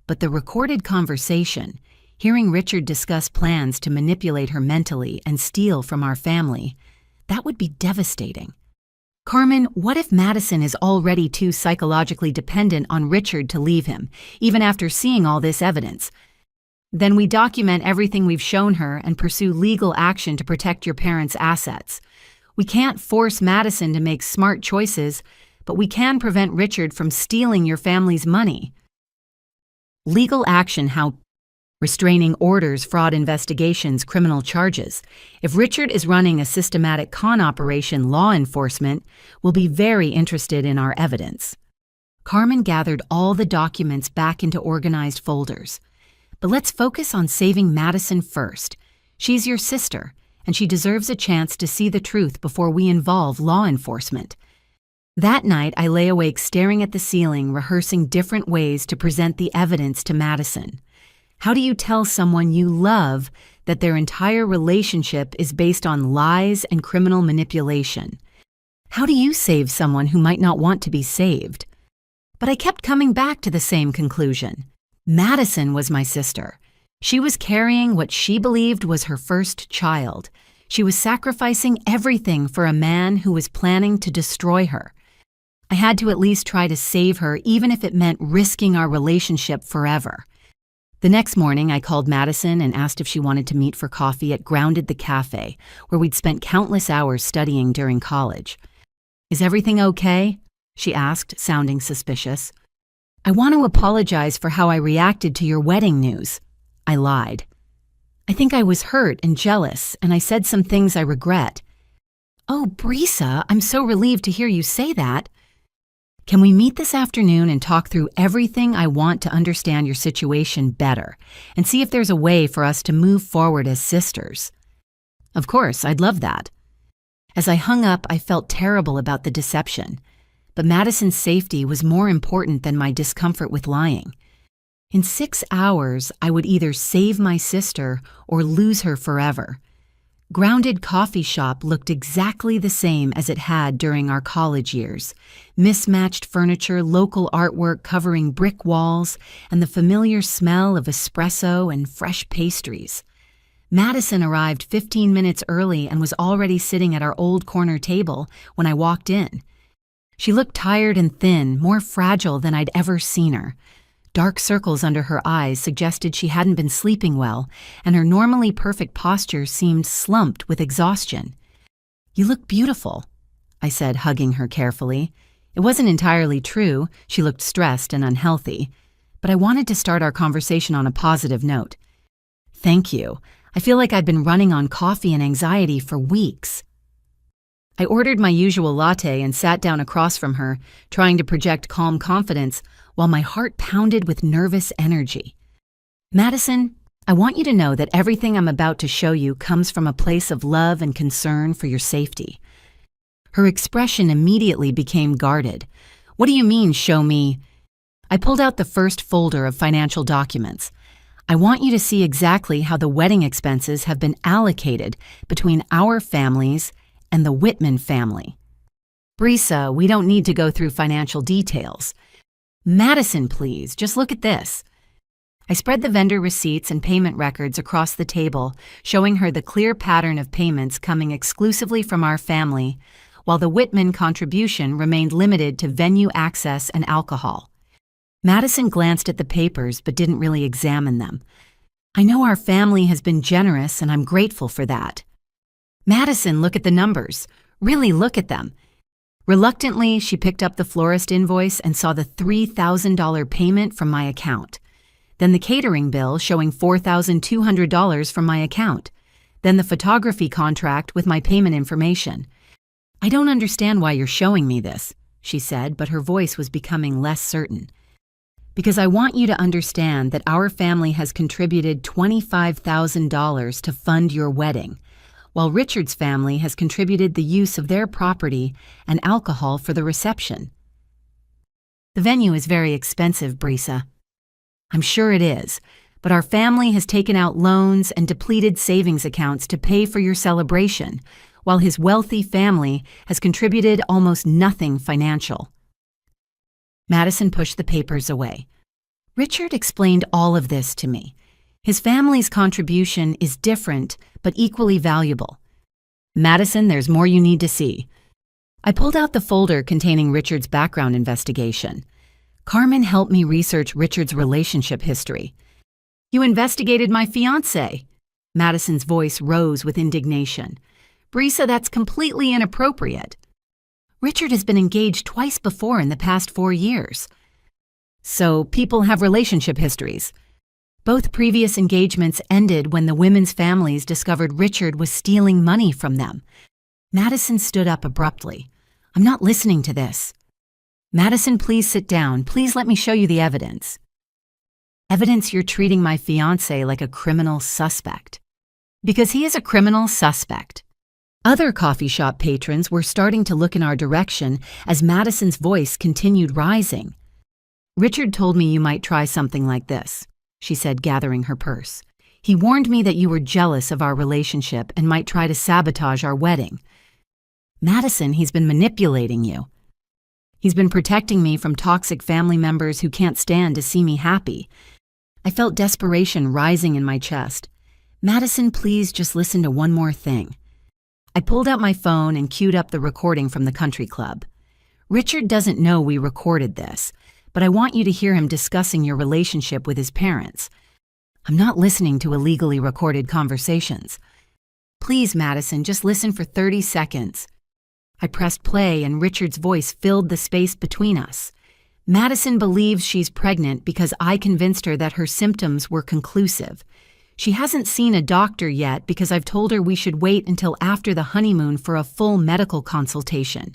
But the recorded conversation, hearing Richard discuss plans to manipulate her mentally and steal from our family, that would be devastating. Carmen, what if Madison is already too psychologically dependent on Richard to leave him, even after seeing all this evidence? Then we document everything we've shown her and pursue legal action to protect your parents' assets. We can't force Madison to make smart choices, but we can prevent Richard from stealing your family's money. Legal action, how? Restraining orders, fraud investigations, criminal charges. If Richard is running a systematic con operation, law enforcement will be very interested in our evidence. Carmen gathered all the documents back into organized folders. But let's focus on saving Madison first. She's your sister, and she deserves a chance to see the truth before we involve law enforcement. That night, I lay awake staring at the ceiling, rehearsing different ways to present the evidence to Madison. How do you tell someone you love that their entire relationship is based on lies and criminal manipulation? How do you save someone who might not want to be saved? But I kept coming back to the same conclusion. Madison was my sister. She was carrying what she believed was her first child. She was sacrificing everything for a man who was planning to destroy her. I had to at least try to save her, even if it meant risking our relationship forever. The next morning, I called Madison and asked if she wanted to meet for coffee at Grounded the Cafe, where we'd spent countless hours studying during college. "Is everything okay?" she asked, sounding suspicious. I want to apologize for how I reacted to your wedding news. I lied. I think I was hurt and jealous, and I said some things I regret. Oh, Brisa, I'm so relieved to hear you say that. Can we meet this afternoon and talk through everything? I want to understand your situation better and see if there's a way for us to move forward as sisters. Of course, I'd love that. As I hung up, I felt terrible about the deception, but Madison's safety was more important than my discomfort with lying. In 6 hours, I would either save my sister or lose her forever. Grounded Coffee Shop looked exactly the same as it had during our college years. Mismatched furniture, local artwork covering brick walls, and the familiar smell of espresso and fresh pastries. Madison arrived 15 minutes early and was already sitting at our old corner table when I walked in. She looked tired and thin, more fragile than I'd ever seen her. Dark circles under her eyes suggested she hadn't been sleeping well, and her normally perfect posture seemed slumped with exhaustion. "You look beautiful," I said, hugging her carefully. It wasn't entirely true. She looked stressed and unhealthy, but I wanted to start our conversation on a positive note. "Thank you. I feel like I've been running on coffee and anxiety for weeks." I ordered my usual latte and sat down across from her, trying to project calm confidence while my heart pounded with nervous energy. "Madison, I want you to know that everything I'm about to show you comes from a place of love and concern for your safety." Her expression immediately became guarded. "What do you mean, show me?" I pulled out the first folder of financial documents. "I want you to see exactly how the wedding expenses have been allocated between our families and the Whitman family." "Brisa, we don't need to go through financial details." "Madison, please, just look at this." I spread the vendor receipts and payment records across the table, showing her the clear pattern of payments coming exclusively from our family, while the Whitman contribution remained limited to venue access and alcohol. Madison glanced at the papers but didn't really examine them. "I know our family has been generous, and I'm grateful for that." "Madison, look at the numbers. Really look at them." Reluctantly, she picked up the florist invoice and saw the $3,000 payment from my account. Then the catering bill showing $4,200 from my account. Then the photography contract with my payment information. "I don't understand why you're showing me this," she said, but her voice was becoming less certain. "Because I want you to understand that our family has contributed $25,000 to fund your wedding, while Richard's family has contributed the use of their property and alcohol for the reception." "The venue is very expensive, Brisa." "I'm sure it is, but our family has taken out loans and depleted savings accounts to pay for your celebration, while his wealthy family has contributed almost nothing financial." Madison pushed the papers away. "Richard explained all of this to me. His family's contribution is different, but equally valuable." "Madison, there's more you need to see." I pulled out the folder containing Richard's background investigation. Carmen helped me research Richard's relationship history. "You investigated my fiancé." Madison's voice rose with indignation. "Brisa, that's completely inappropriate." "Richard has been engaged twice before in the past 4 years." "So people have relationship histories." "Both previous engagements ended when the women's families discovered Richard was stealing money from them." Madison stood up abruptly. "I'm not listening to this." "Madison, please sit down. Please let me show you the evidence." "Evidence you're treating my fiancé like a criminal suspect." "Because he is a criminal suspect." Other coffee shop patrons were starting to look in our direction as Madison's voice continued rising. "Richard told me you might try something like this," she said, gathering her purse. "He warned me that you were jealous of our relationship and might try to sabotage our wedding." "Madison, he's been manipulating you." "He's been protecting me from toxic family members who can't stand to see me happy." I felt desperation rising in my chest. "Madison, please just listen to one more thing." I pulled out my phone and queued up the recording from the country club. "Richard doesn't know we recorded this, but I want you to hear him discussing your relationship with his parents." "I'm not listening to illegally recorded conversations." "Please, Madison, just listen for 30 seconds. I pressed play and Richard's voice filled the space between us. Madison believes she's pregnant because I convinced her that her symptoms were conclusive. She hasn't seen a doctor yet because I've told her we should wait until after the honeymoon for a full medical consultation.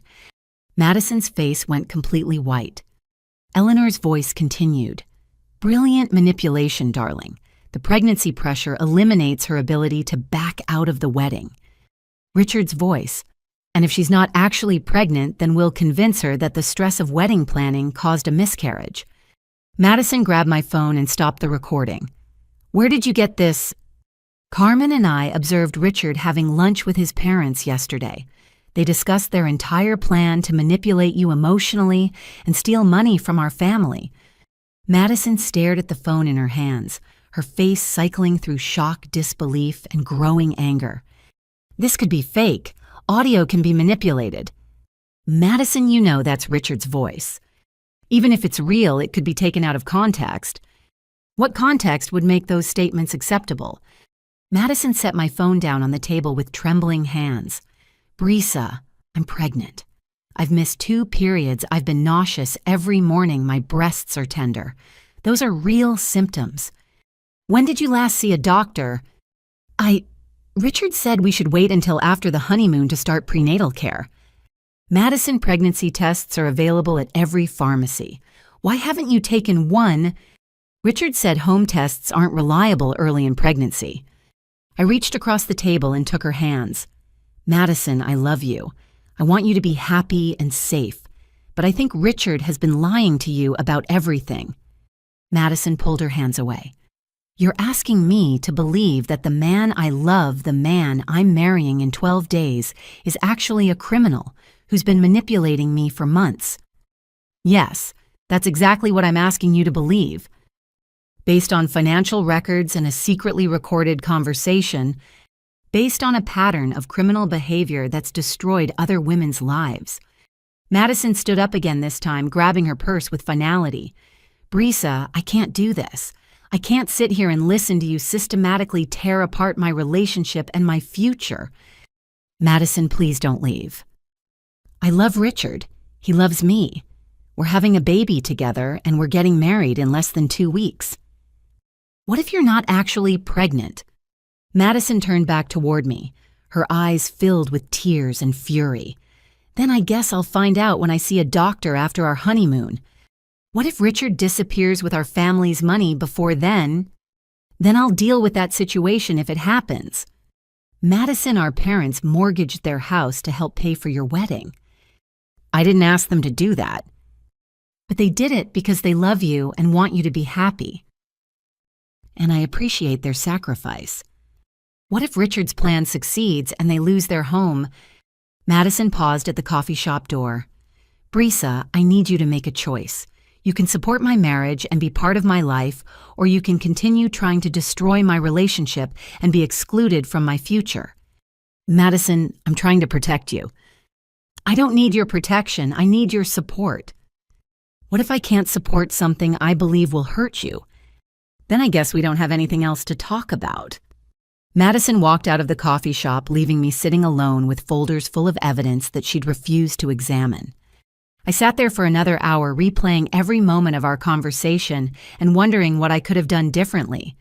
Madison's face went completely white. Eleanor's voice continued. Brilliant manipulation, darling. The pregnancy pressure eliminates her ability to back out of the wedding. Richard's voice. And if she's not actually pregnant, then we'll convince her that the stress of wedding planning caused a miscarriage. Madison grabbed my phone and stopped the recording. Where did you get this? Carmen and I observed Richard having lunch with his parents yesterday. They discussed their entire plan to manipulate you emotionally and steal money from our family. Madison stared at the phone in her hands, her face cycling through shock, disbelief, and growing anger. This could be fake. Audio can be manipulated. Madison, you know that's Richard's voice. Even if it's real, it could be taken out of context. What context would make those statements acceptable? Madison set my phone down on the table with trembling hands. Brisa, I'm pregnant. I've missed 2 periods. I've been nauseous every morning. My breasts are tender. Those are real symptoms. When did you last see a doctor? Richard said we should wait until after the honeymoon to start prenatal care. Madison pregnancy tests are available at every pharmacy. Why haven't you taken one? Richard said home tests aren't reliable early in pregnancy. I reached across the table and took her hands. Madison, I love you. I want you to be happy and safe. But I think Richard has been lying to you about everything. Madison pulled her hands away. You're asking me to believe that the man I love, the man I'm marrying in 12 days, is actually a criminal who's been manipulating me for months. Yes, that's exactly what I'm asking you to believe. Based on financial records and a secretly recorded conversation, based on a pattern of criminal behavior that's destroyed other women's lives. Madison stood up again this time, grabbing her purse with finality. Brisa, I can't do this. I can't sit here and listen to you systematically tear apart my relationship and my future. Madison, please don't leave. I love Richard. He loves me. We're having a baby together and we're getting married in less than 2 weeks. What if you're not actually pregnant? Madison turned back toward me, her eyes filled with tears and fury. Then I guess I'll find out when I see a doctor after our honeymoon. What if Richard disappears with our family's money before then? Then I'll deal with that situation if it happens. Madison, our parents mortgaged their house to help pay for your wedding. I didn't ask them to do that. But they did it because they love you and want you to be happy. And I appreciate their sacrifice. What if Richard's plan succeeds and they lose their home? Madison paused at the coffee shop door. Brisa, I need you to make a choice. You can support my marriage and be part of my life, or you can continue trying to destroy my relationship and be excluded from my future. Madison, I'm trying to protect you. I don't need your protection. I need your support. What if I can't support something I believe will hurt you? Then I guess we don't have anything else to talk about. Madison walked out of the coffee shop, leaving me sitting alone with folders full of evidence that she'd refused to examine. I sat there for another hour, replaying every moment of our conversation and wondering what I could have done differently.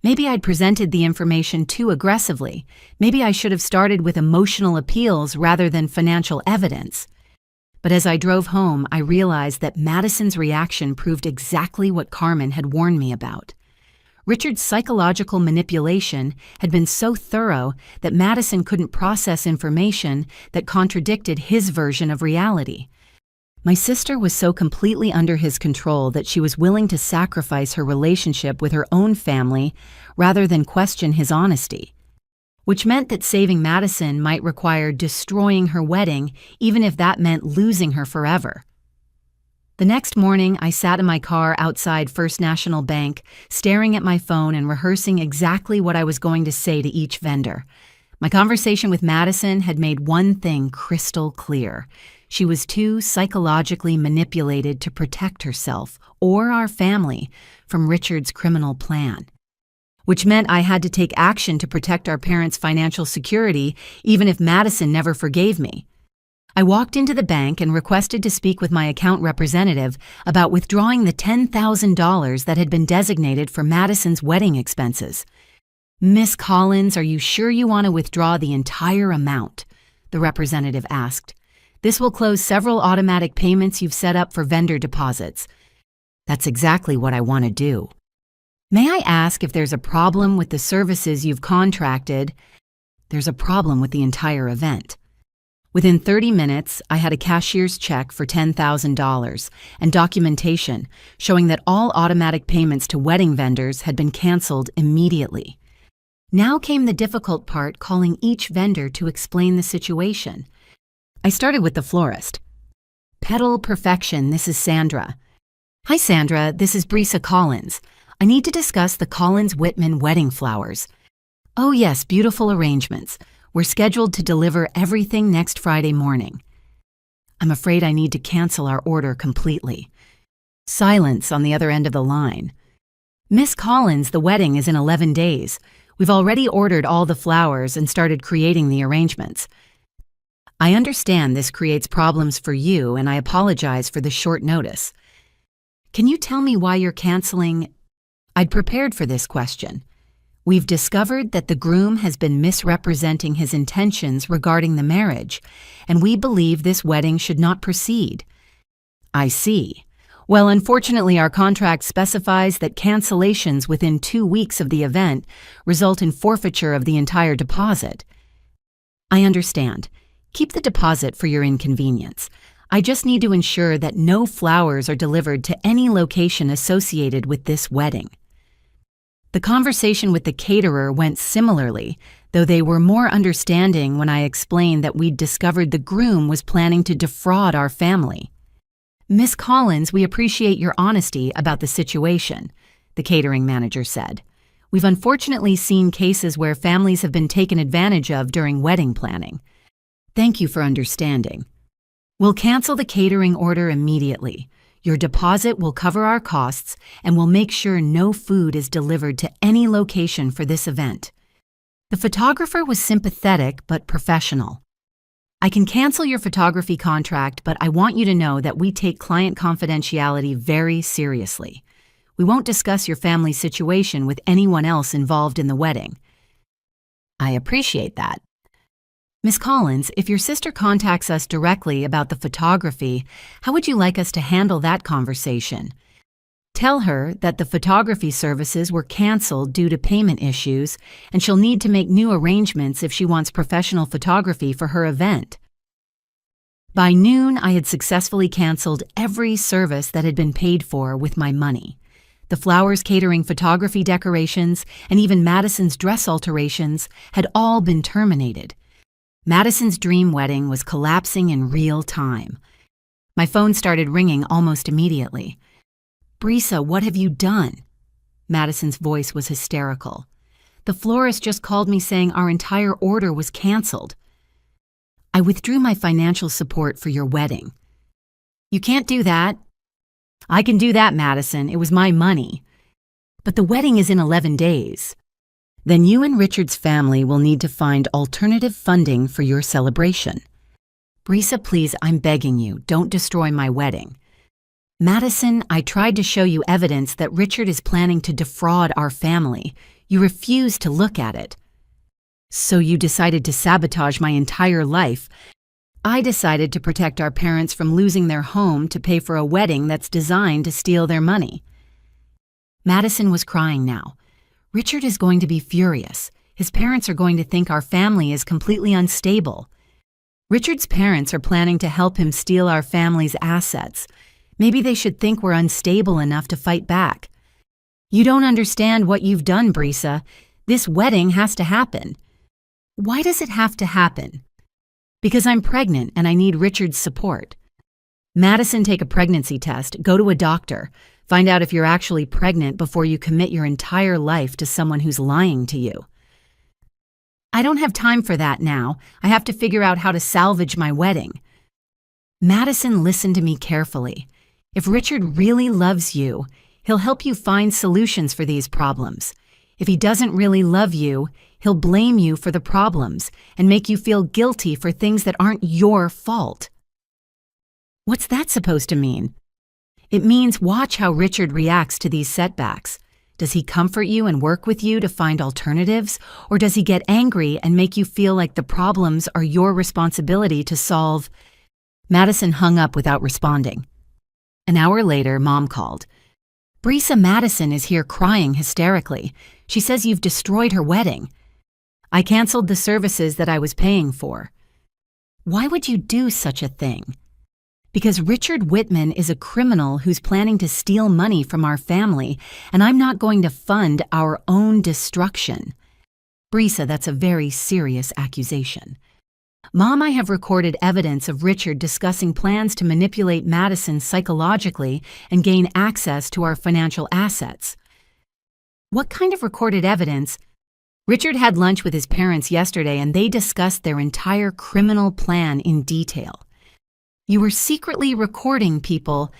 Maybe I'd presented the information too aggressively. Maybe I should have started with emotional appeals rather than financial evidence. But as I drove home, I realized that Madison's reaction proved exactly what Carmen had warned me about. Richard's psychological manipulation had been so thorough that Madison couldn't process information that contradicted his version of reality. My sister was so completely under his control that she was willing to sacrifice her relationship with her own family rather than question his honesty, which meant that saving Madison might require destroying her wedding, even if that meant losing her forever. The next morning, I sat in my car outside First National Bank, staring at my phone and rehearsing exactly what I was going to say to each vendor. My conversation with Madison had made one thing crystal clear. She was too psychologically manipulated to protect herself or our family from Richard's criminal plan, which meant I had to take action to protect our parents' financial security, even if Madison never forgave me. I walked into the bank and requested to speak with my account representative about withdrawing the $10,000 that had been designated for Madison's wedding expenses. "Miss Collins, are you sure you want to withdraw the entire amount?" the representative asked. "This will close several automatic payments you've set up for vendor deposits." "That's exactly what I want to do." "May I ask if there's a problem with the services you've contracted?" "There's a problem with the entire event." Within 30 minutes, I had a cashier's check for $10,000 and documentation showing that all automatic payments to wedding vendors had been canceled immediately. Now came the difficult part, calling each vendor to explain the situation. I started with the florist. "Petal Perfection, this is Sandra." "Hi Sandra, this is Brisa Collins. I need to discuss the Collins-Whitman wedding flowers." "Oh yes, beautiful arrangements. We're scheduled to deliver everything next Friday morning." "I'm afraid I need to cancel our order completely." Silence on the other end of the line. "Miss Collins, the wedding is in 11 days. We've already ordered all the flowers and started creating the arrangements." "I understand this creates problems for you, and I apologize for the short notice. Can you tell me why you're canceling?" I'd prepared for this question. "We've discovered that the groom has been misrepresenting his intentions regarding the marriage, and we believe this wedding should not proceed." "I see. Well, unfortunately, our contract specifies that cancellations within 2 weeks of the event result in forfeiture of the entire deposit." "I understand. Keep the deposit for your inconvenience. I just need to ensure that no flowers are delivered to any location associated with this wedding." The conversation with the caterer went similarly, though they were more understanding when I explained that we'd discovered the groom was planning to defraud our family. "Miss Collins, we appreciate your honesty about the situation," the catering manager said. "We've unfortunately seen cases where families have been taken advantage of during wedding planning. Thank you for understanding. We'll cancel the catering order immediately. Your deposit will cover our costs, and we'll make sure no food is delivered to any location for this event." The photographer was sympathetic but professional. "I can cancel your photography contract, but I want you to know that we take client confidentiality very seriously. We won't discuss your family situation with anyone else involved in the wedding." "I appreciate that." "Miss Collins, if your sister contacts us directly about the photography, how would you like us to handle that conversation?" "Tell her that the photography services were canceled due to payment issues, and she'll need to make new arrangements if she wants professional photography for her event." By noon, I had successfully canceled every service that had been paid for with my money. The flowers, catering, photography, decorations, and even Madison's dress alterations had all been terminated. Madison's dream wedding was collapsing in real time. My phone started ringing almost immediately. "Brisa, what have you done?" Madison's voice was hysterical. "The florist just called me saying our entire order was canceled." "I withdrew my financial support for your wedding." "You can't do that." "I can do that, Madison. It was my money." "But the wedding is in 11 days. "Then you and Richard's family will need to find alternative funding for your celebration." "Brisa, please, I'm begging you, don't destroy my wedding." "Madison, I tried to show you evidence that Richard is planning to defraud our family. You refused to look at it." "So you decided to sabotage my entire life." "I decided to protect our parents from losing their home to pay for a wedding that's designed to steal their money." Madison was crying now. "Richard is going to be furious. His parents are going to think our family is completely unstable. Richard's parents are planning to help him steal our family's assets. Maybe they should think we're unstable enough to fight back." "You don't understand what you've done, Brisa. This wedding has to happen." "Why does it have to happen?" "Because I'm pregnant and I need Richard's support." "Madison, take a pregnancy test, go to a doctor. Find out if you're actually pregnant before you commit your entire life to someone who's lying to you." "I don't have time for that now. I have to figure out how to salvage my wedding." "Madison, listen to me carefully. If Richard really loves you, he'll help you find solutions for these problems. If he doesn't really love you, He'll blame you for the problems and make you feel guilty for things that aren't your fault. What's that supposed to mean? It means watch how Richard reacts to these setbacks. Does he comfort you and work with you to find alternatives, or does he get angry and make you feel like the problems are your responsibility to solve? Madison hung up without responding. An hour later, Mom called. Brisa Madison is here crying hysterically. She says you've destroyed her wedding. I canceled the services that I was paying for. Why would you do such a thing? Because Richard Whitman is a criminal who's planning to steal money from our family, and I'm not going to fund our own destruction. Brisa, that's a very serious accusation. Mom, I have recorded evidence of Richard discussing plans to manipulate Madison psychologically and gain access to our financial assets. What kind of recorded evidence? Richard had lunch with his parents yesterday and they discussed their entire criminal plan in detail. You were secretly recording people.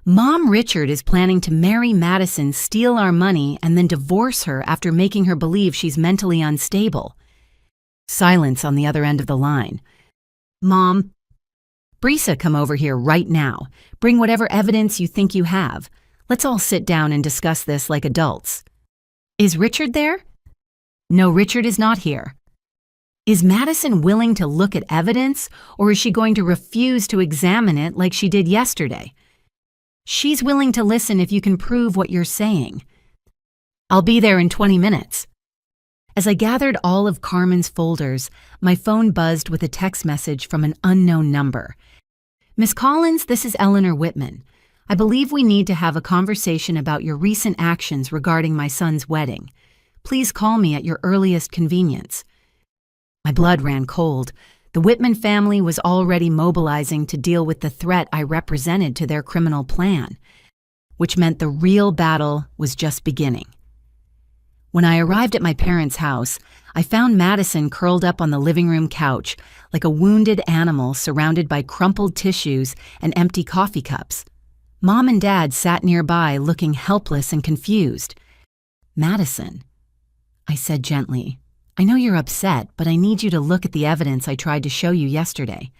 Mom, Richard is planning to marry Madison, steal our money, and then divorce her after making her believe she's mentally unstable. Silence on the other end of the line. Mom, Brisa, come over here right now. Bring whatever evidence you think you have. Let's all sit down and discuss this like adults. Is Richard there? No, Richard is not here. Is Madison willing to look at evidence, or is she going to refuse to examine it like she did yesterday? She's willing to listen if you can prove what you're saying. I'll be there in 20 minutes. As I gathered all of Carmen's folders, my phone buzzed with a text message from an unknown number. Miss Collins, this is Eleanor Whitman. I believe we need to have a conversation about your recent actions regarding my son's wedding. Please call me at your earliest convenience. My blood ran cold. The Whitman family was already mobilizing to deal with the threat I represented to their criminal plan, which meant the real battle was just beginning. When I arrived at my parents' house, I found Madison curled up on the living room couch like a wounded animal surrounded by crumpled tissues and empty coffee cups. Mom and Dad sat nearby looking helpless and confused. Madison, I said gently, I know you're upset, but I need you to look at the evidence I tried to show you yesterday.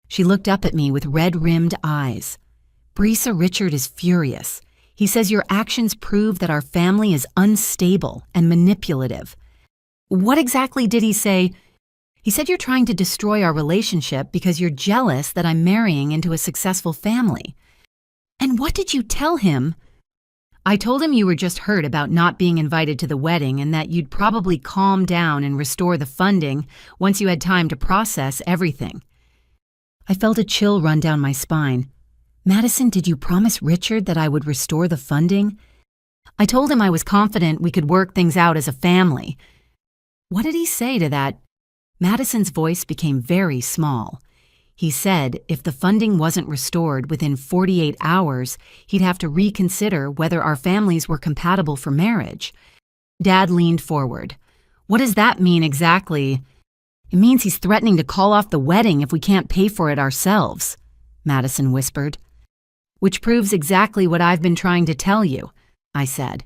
She looked up at me with red-rimmed eyes. Brisa, Richard is furious. He says your actions prove that our family is unstable and manipulative. What exactly did he say? He said you're trying to destroy our relationship because you're jealous that I'm marrying into a successful family. And what did you tell him? I told him you were just hurt about not being invited to the wedding and that you'd probably calm down and restore the funding once you had time to process everything. I felt a chill run down my spine. Madison, did you promise Richard that I would restore the funding? I told him I was confident we could work things out as a family. What did he say to that? Madison's voice became very small. He said if the funding wasn't restored within 48 hours, he'd have to reconsider whether our families were compatible for marriage. Dad leaned forward. What does that mean exactly? It means he's threatening to call off the wedding if we can't pay for it ourselves, Madison whispered. Which proves exactly what I've been trying to tell you, I said.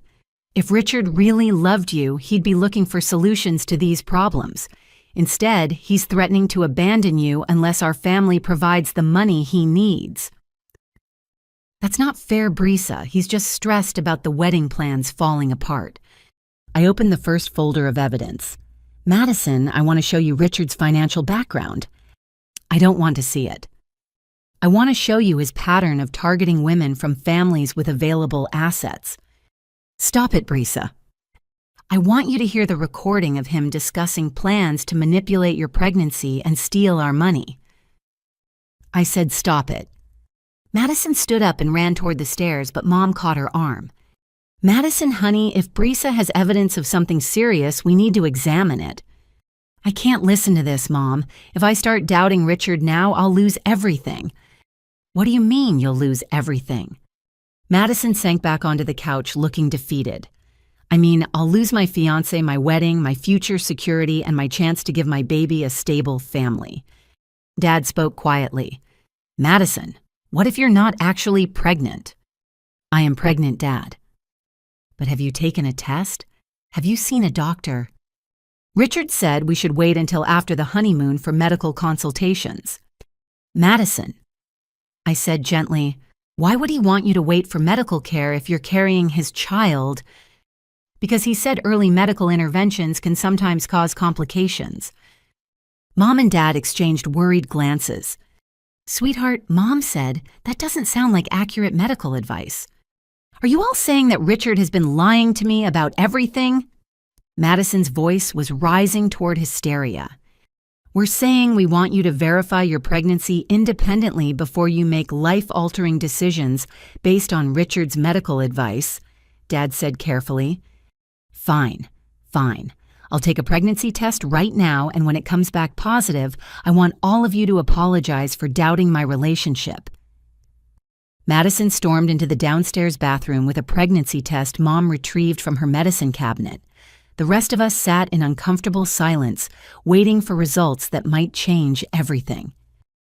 If Richard really loved you, he'd be looking for solutions to these problems. Instead, he's threatening to abandon you unless our family provides the money he needs. That's not fair, Brisa. He's just stressed about the wedding plans falling apart. I opened the first folder of evidence. Madison, I want to show you Richard's financial background. I don't want to see it. I want to show you his pattern of targeting women from families with available assets. Stop it, Brisa. I want you to hear the recording of him discussing plans to manipulate your pregnancy and steal our money. I said, stop it. Madison stood up and ran toward the stairs, but Mom caught her arm. Madison, honey, if Brisa has evidence of something serious, we need to examine it. I can't listen to this, Mom. If I start doubting Richard now, I'll lose everything. What do you mean you'll lose everything? Madison sank back onto the couch, looking defeated. I mean, I'll lose my fiancé, my wedding, my future security, and my chance to give my baby a stable family. Dad spoke quietly. Madison, what if you're not actually pregnant? I am pregnant, Dad. But have you taken a test? Have you seen a doctor? Richard said we should wait until after the honeymoon for medical consultations. Madison, I said gently, why would he want you to wait for medical care if you're carrying his child? Because he said early medical interventions can sometimes cause complications. Mom and Dad exchanged worried glances. Sweetheart, Mom said, that doesn't sound like accurate medical advice. Are you all saying that Richard has been lying to me about everything? Madison's voice was rising toward hysteria. We're saying we want you to verify your pregnancy independently before you make life-altering decisions based on Richard's medical advice, Dad said carefully. Fine. I'll take a pregnancy test right now, and when it comes back positive, I want all of you to apologize for doubting my relationship. Madison stormed into the downstairs bathroom with a pregnancy test Mom retrieved from her medicine cabinet. The rest of us sat in uncomfortable silence, waiting for results that might change everything.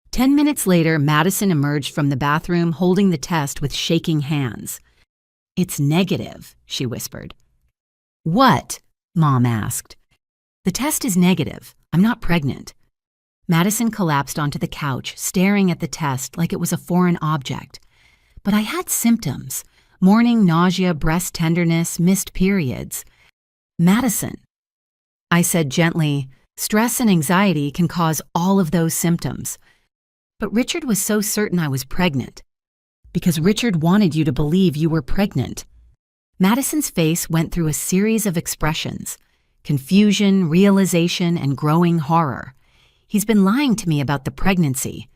10 minutes later, Madison emerged from the bathroom holding the test with shaking hands. It's negative, she whispered. What? Mom asked. The test is negative. I'm not pregnant. Madison collapsed onto the couch, staring at the test like it was a foreign object. But I had symptoms: morning nausea, breast tenderness, missed periods. Madison, I said gently, stress and anxiety can cause all of those symptoms. But Richard was so certain I was pregnant. Because Richard wanted you to believe you were pregnant. Madison's face went through a series of expressions: confusion, realization, and growing horror. He's been lying to me about the pregnancy.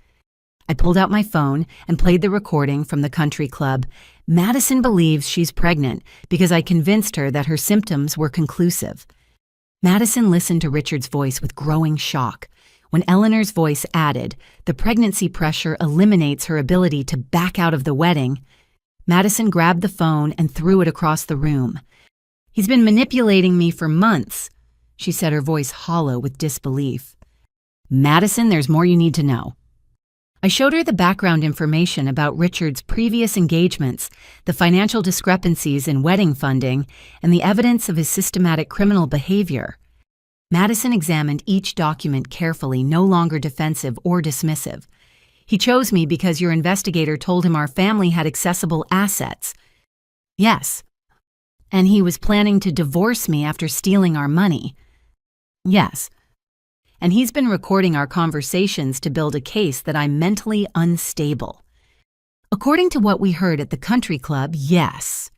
I pulled out my phone and played the recording from the country club. Madison believes she's pregnant because I convinced her that her symptoms were conclusive. Madison listened to Richard's voice with growing shock. When Eleanor's voice added, the pregnancy pressure eliminates her ability to back out of the wedding, Madison grabbed the phone and threw it across the room. He's been manipulating me for months, she said, her voice hollow with disbelief. Madison, there's more you need to know. I showed her the background information about Richard's previous engagements, the financial discrepancies in wedding funding, and the evidence of his systematic criminal behavior. Madison examined each document carefully, no longer defensive or dismissive. He chose me because your investigator told him our family had accessible assets. Yes. And he was planning to divorce me after stealing our money. Yes. And he's been recording our conversations to build a case that I'm mentally unstable. According to what we heard at the country club, yes.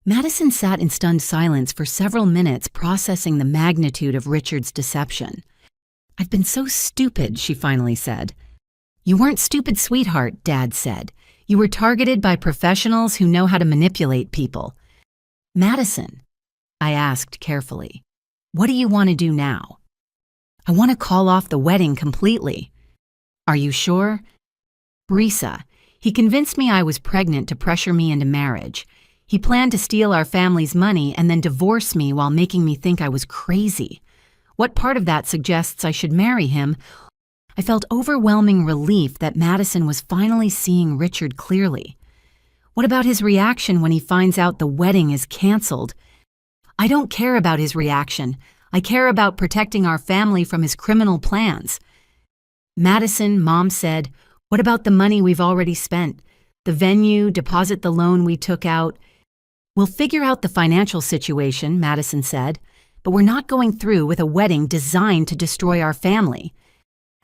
Madison sat in stunned silence for several minutes, processing the magnitude of Richard's deception. I've been so stupid, she finally said. You weren't stupid, sweetheart, Dad said. You were targeted by professionals who know how to manipulate people. Madison, I asked carefully, what do you want to do now? I want to call off the wedding completely. Are you sure? Brisa, he convinced me I was pregnant to pressure me into marriage. He planned to steal our family's money and then divorce me while making me think I was crazy. What part of that suggests I should marry him? I felt overwhelming relief that Madison was finally seeing Richard clearly. What about his reaction when he finds out the wedding is canceled? I don't care about his reaction. I care about protecting our family from his criminal plans. Madison, Mom said, what about the money we've already spent? The venue, deposit the loan we took out? We'll figure out the financial situation, Madison said, but we're not going through with a wedding designed to destroy our family.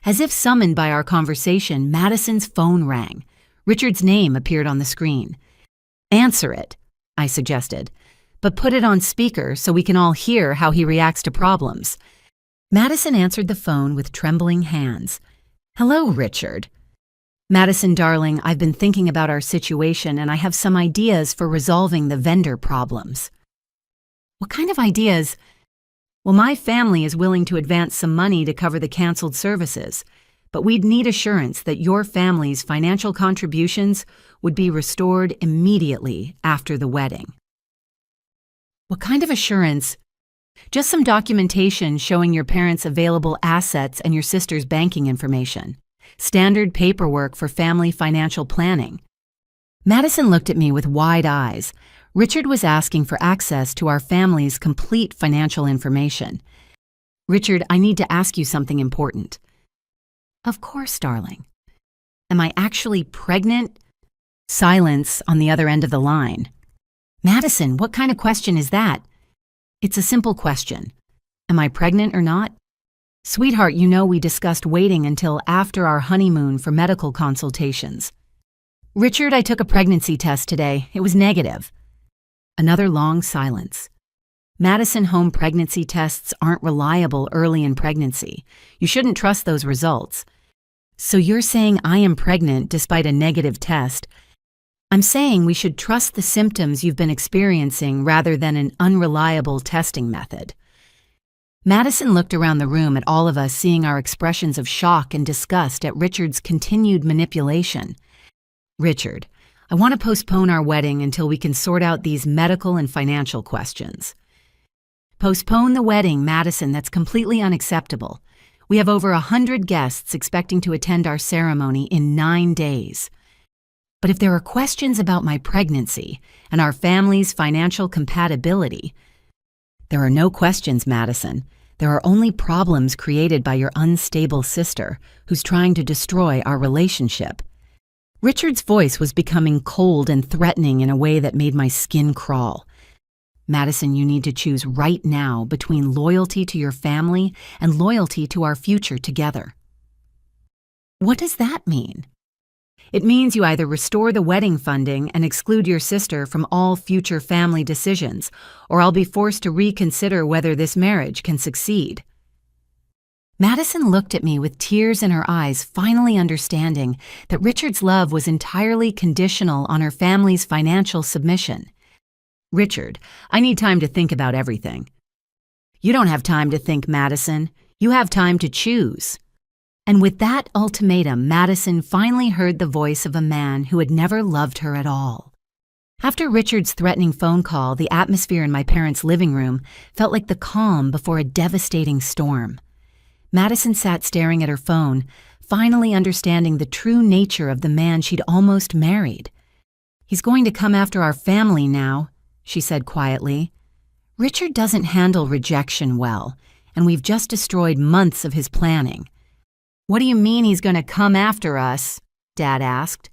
As if summoned by our conversation, Madison's phone rang. Richard's name appeared on the screen. Answer it, I suggested, but put it on speaker so we can all hear how he reacts to problems. Madison answered the phone with trembling hands. Hello, Richard. Madison, darling, I've been thinking about our situation and I have some ideas for resolving the vendor problems. What kind of ideas? Well, my family is willing to advance some money to cover the canceled services, but we'd need assurance that your family's financial contributions would be restored immediately after the wedding. What kind of assurance? Just some documentation showing your parents' available assets and your sister's banking information. Standard paperwork for family financial planning. Madison looked at me with wide eyes. Richard was asking for access to our family's complete financial information. Richard, I need to ask you something important. Of course, darling. Am I actually pregnant? Silence on the other end of the line. Madison, what kind of question is that? It's a simple question. Am I pregnant or not? Sweetheart, you know we discussed waiting until after our honeymoon for medical consultations. Richard, I took a pregnancy test today. It was negative. Another long silence. Madison, home pregnancy tests aren't reliable early in pregnancy. You shouldn't trust those results. So you're saying I am pregnant despite a negative test. I'm saying we should trust the symptoms you've been experiencing rather than an unreliable testing method. Madison looked around the room at all of us, seeing our expressions of shock and disgust at Richard's continued manipulation. Richard, I want to postpone our wedding until we can sort out these medical and financial questions. Postpone the wedding, Madison, that's completely unacceptable. We have over 100 guests expecting to attend our ceremony in 9 days. But if there are questions about my pregnancy and our family's financial compatibility, there are no questions, Madison. There are only problems created by your unstable sister, who's trying to destroy our relationship. Richard's voice was becoming cold and threatening in a way that made my skin crawl. Madison, you need to choose right now between loyalty to your family and loyalty to our future together. What does that mean? It means you either restore the wedding funding and exclude your sister from all future family decisions, or I'll be forced to reconsider whether this marriage can succeed. Madison looked at me with tears in her eyes, finally understanding that Richard's love was entirely conditional on her family's financial submission. Richard, I need time to think about everything. You don't have time to think, Madison. You have time to choose. And with that ultimatum, Madison finally heard the voice of a man who had never loved her at all. After Richard's threatening phone call, the atmosphere in my parents' living room felt like the calm before a devastating storm. Madison sat staring at her phone, finally understanding the true nature of the man she'd almost married. He's going to come after our family now, she said quietly. Richard doesn't handle rejection well, and we've just destroyed months of his planning. What do you mean he's going to come after us? Dad asked.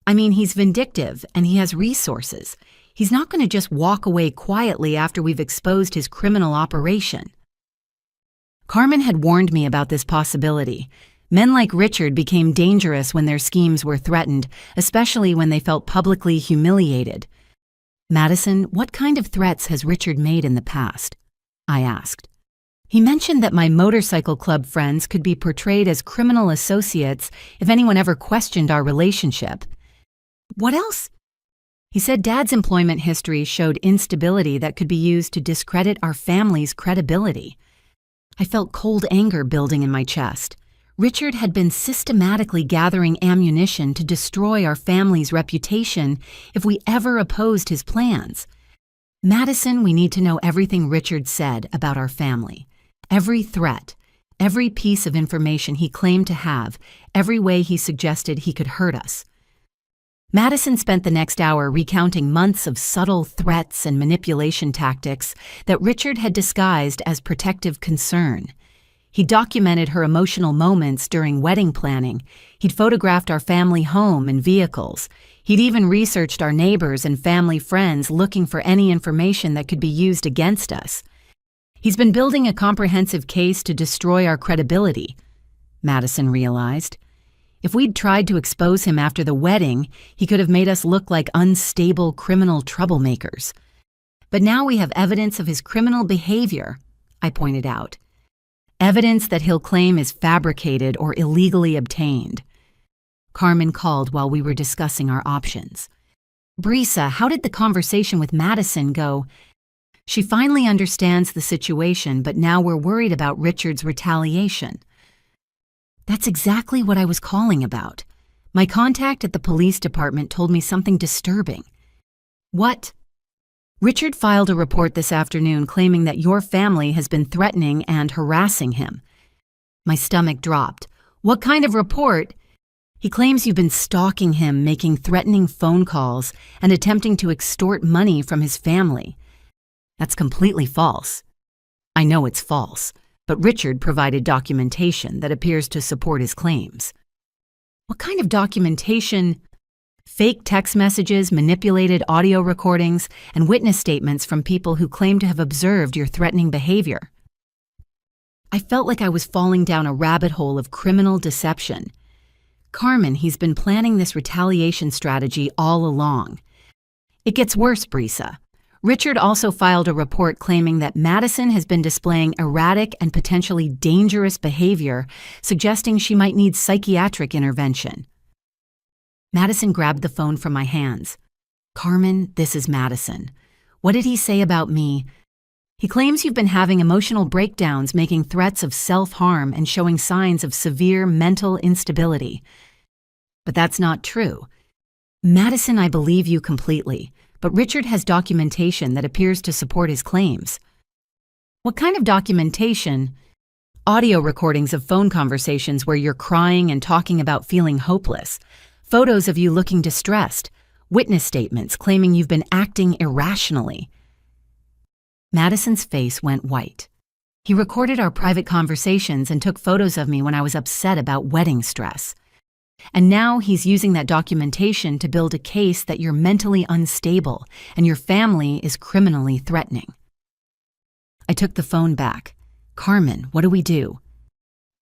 I mean, he's vindictive and he has resources. He's not going to just walk away quietly after we've exposed his criminal operation. Carmen had warned me about this possibility. Men like Richard became dangerous when their schemes were threatened, especially when they felt publicly humiliated. Madison, what kind of threats has Richard made in the past? I asked. He mentioned that my motorcycle club friends could be portrayed as criminal associates if anyone ever questioned our relationship. What else? He said Dad's employment history showed instability that could be used to discredit our family's credibility. I felt cold anger building in my chest. Richard had been systematically gathering ammunition to destroy our family's reputation if we ever opposed his plans. Madison, we need to know everything Richard said about our family. Every threat, every piece of information he claimed to have, every way he suggested he could hurt us. Madison spent the next hour recounting months of subtle threats and manipulation tactics that Richard had disguised as protective concern. He documented her emotional moments during wedding planning. He'd photographed our family home and vehicles. He'd even researched our neighbors and family friends looking for any information that could be used against us. He's been building a comprehensive case to destroy our credibility, Madison realized. If we'd tried to expose him after the wedding, he could have made us look like unstable criminal troublemakers. But now we have evidence of his criminal behavior, I pointed out. Evidence that he'll claim is fabricated or illegally obtained. Carmen called while we were discussing our options. Brisa, how did the conversation with Madison go? She finally understands the situation, but now we're worried about Richard's retaliation. That's exactly what I was calling about. My contact at the police department told me something disturbing. What? Richard filed a report this afternoon claiming that your family has been threatening and harassing him. My stomach dropped. What kind of report? He claims you've been stalking him, making threatening phone calls, and attempting to extort money from his family. That's completely false. I know it's false, but Richard provided documentation that appears to support his claims. What kind of documentation? Fake text messages, manipulated audio recordings, and witness statements from people who claim to have observed your threatening behavior. I felt like I was falling down a rabbit hole of criminal deception. Carmen, he's been planning this retaliation strategy all along. It gets worse, Brisa. Richard also filed a report claiming that Madison has been displaying erratic and potentially dangerous behavior, suggesting she might need psychiatric intervention. Madison grabbed the phone from my hands. Carmen, this is Madison. What did he say about me? He claims you've been having emotional breakdowns, making threats of self-harm and showing signs of severe mental instability. But that's not true. Madison, I believe you completely, but Richard has documentation that appears to support his claims. What kind of documentation? Audio recordings of phone conversations where you're crying and talking about feeling hopeless. Photos of you looking distressed. Witness statements claiming you've been acting irrationally. Madison's face went white. He recorded our private conversations and took photos of me when I was upset about wedding stress. And now he's using that documentation to build a case that you're mentally unstable and your family is criminally threatening. I took the phone back. Carmen, what do we do?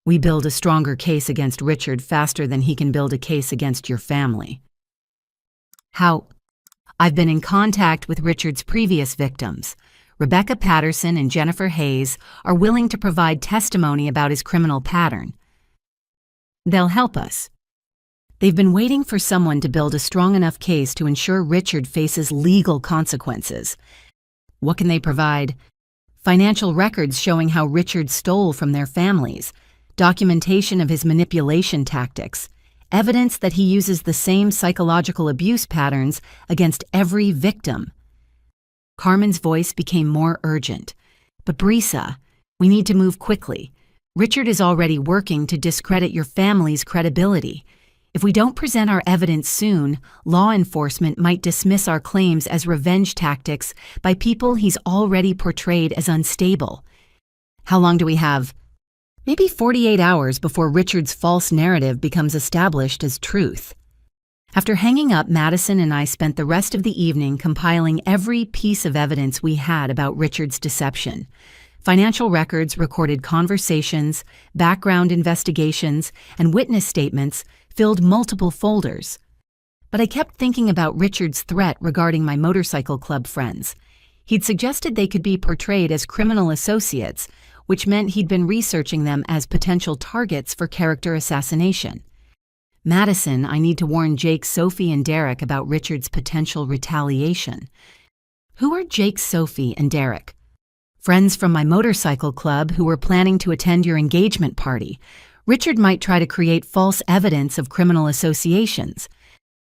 We build a stronger case against Richard faster than he can build a case against your family. How? I've been in contact with Richard's previous victims. Rebecca Patterson and Jennifer Hayes are willing to provide testimony about his criminal pattern. They'll help us. They've been waiting for someone to build a strong enough case to ensure Richard faces legal consequences. What can they provide? Financial records showing how Richard stole from their families, documentation of his manipulation tactics, evidence that he uses the same psychological abuse patterns against every victim. Carmen's voice became more urgent. But Brisa, we need to move quickly. Richard is already working to discredit your family's credibility. If we don't present our evidence soon, law enforcement might dismiss our claims as revenge tactics by people he's already portrayed as unstable. How long do we have? Maybe 48 hours before Richard's false narrative becomes established as truth. After hanging up, Madison and I spent the rest of the evening compiling every piece of evidence we had about Richard's deception. Financial records, recorded conversations, background investigations, and witness statements filled multiple folders. But I kept thinking about Richard's threat regarding my motorcycle club friends. He'd suggested they could be portrayed as criminal associates, which meant he'd been researching them as potential targets for character assassination. Madison, I need to warn Jake, Sophie, and Derek about Richard's potential retaliation. Who are Jake, Sophie, and Derek? Friends from my motorcycle club who were planning to attend your engagement party. Richard might try to create false evidence of criminal associations.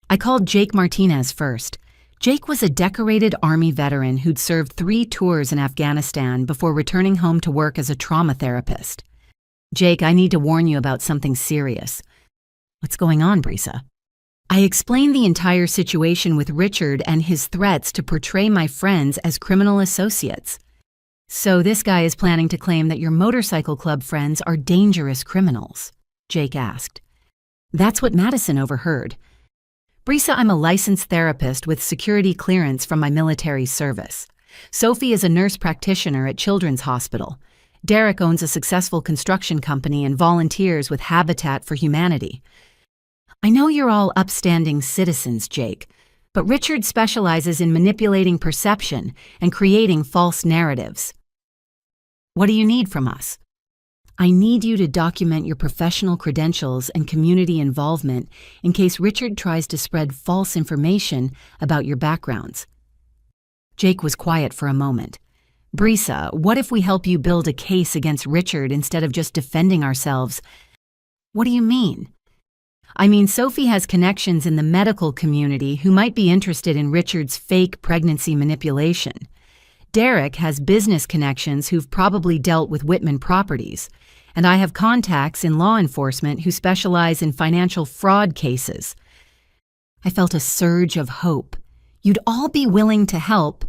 I called Jake Martinez first. Jake was a decorated Army veteran who'd served 3 tours in Afghanistan before returning home to work as a trauma therapist. Jake, I need to warn you about something serious. What's going on, Brisa? I explained the entire situation with Richard and his threats to portray my friends as criminal associates. So this guy is planning to claim that your motorcycle club friends are dangerous criminals, Jake asked. That's what Madison overheard. Brisa, I'm a licensed therapist with security clearance from my military service. Sophie is a nurse practitioner at Children's Hospital. Derek owns a successful construction company and volunteers with Habitat for Humanity. I know you're all upstanding citizens, Jake, but Richard specializes in manipulating perception and creating false narratives. What do you need from us? I need you to document your professional credentials and community involvement in case Richard tries to spread false information about your backgrounds. Jake was quiet for a moment. Brisa, what if we help you build a case against Richard instead of just defending ourselves? What do you mean? I mean, Sophie has connections in the medical community who might be interested in Richard's fake pregnancy manipulation. Derek has business connections who've probably dealt with Whitman Properties, and I have contacts in law enforcement who specialize in financial fraud cases. I felt a surge of hope. You'd all be willing to help.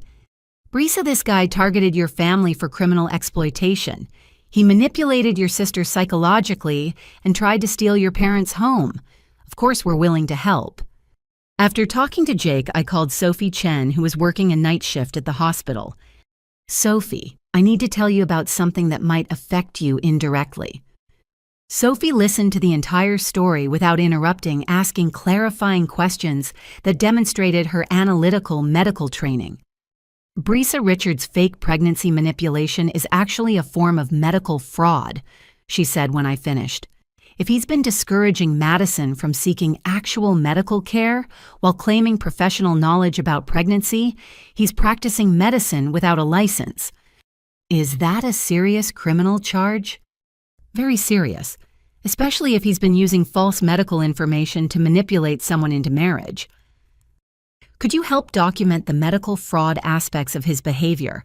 Brisa, this guy targeted your family for criminal exploitation. He manipulated your sister psychologically and tried to steal your parents' home. Of course, we're willing to help. After talking to Jake, I called Sophie Chen, who was working a night shift at the hospital. Sophie, I need to tell you about something that might affect you indirectly. Sophie listened to the entire story without interrupting, asking clarifying questions that demonstrated her analytical medical training. Brisa Richards' fake pregnancy manipulation is actually a form of medical fraud, she said when I finished. If he's been discouraging Madison from seeking actual medical care while claiming professional knowledge about pregnancy, he's practicing medicine without a license. Is that a serious criminal charge? Very serious, especially if he's been using false medical information to manipulate someone into marriage. Could you help document the medical fraud aspects of his behavior?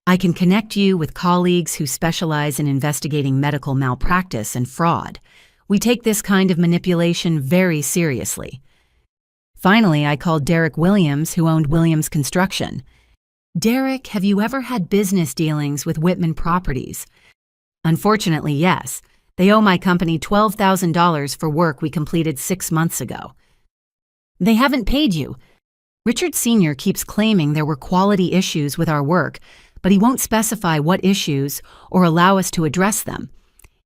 I can connect you with colleagues who specialize in investigating medical malpractice and fraud. We take this kind of manipulation very seriously. Finally, I called Derek Williams, who owned Williams Construction. Derek, have you ever had business dealings with Whitman Properties? Unfortunately, yes. They owe my company $12,000 for work we completed 6 months ago. They haven't paid you. Richard Sr. keeps claiming there were quality issues with our work, but he won't specify what issues or allow us to address them.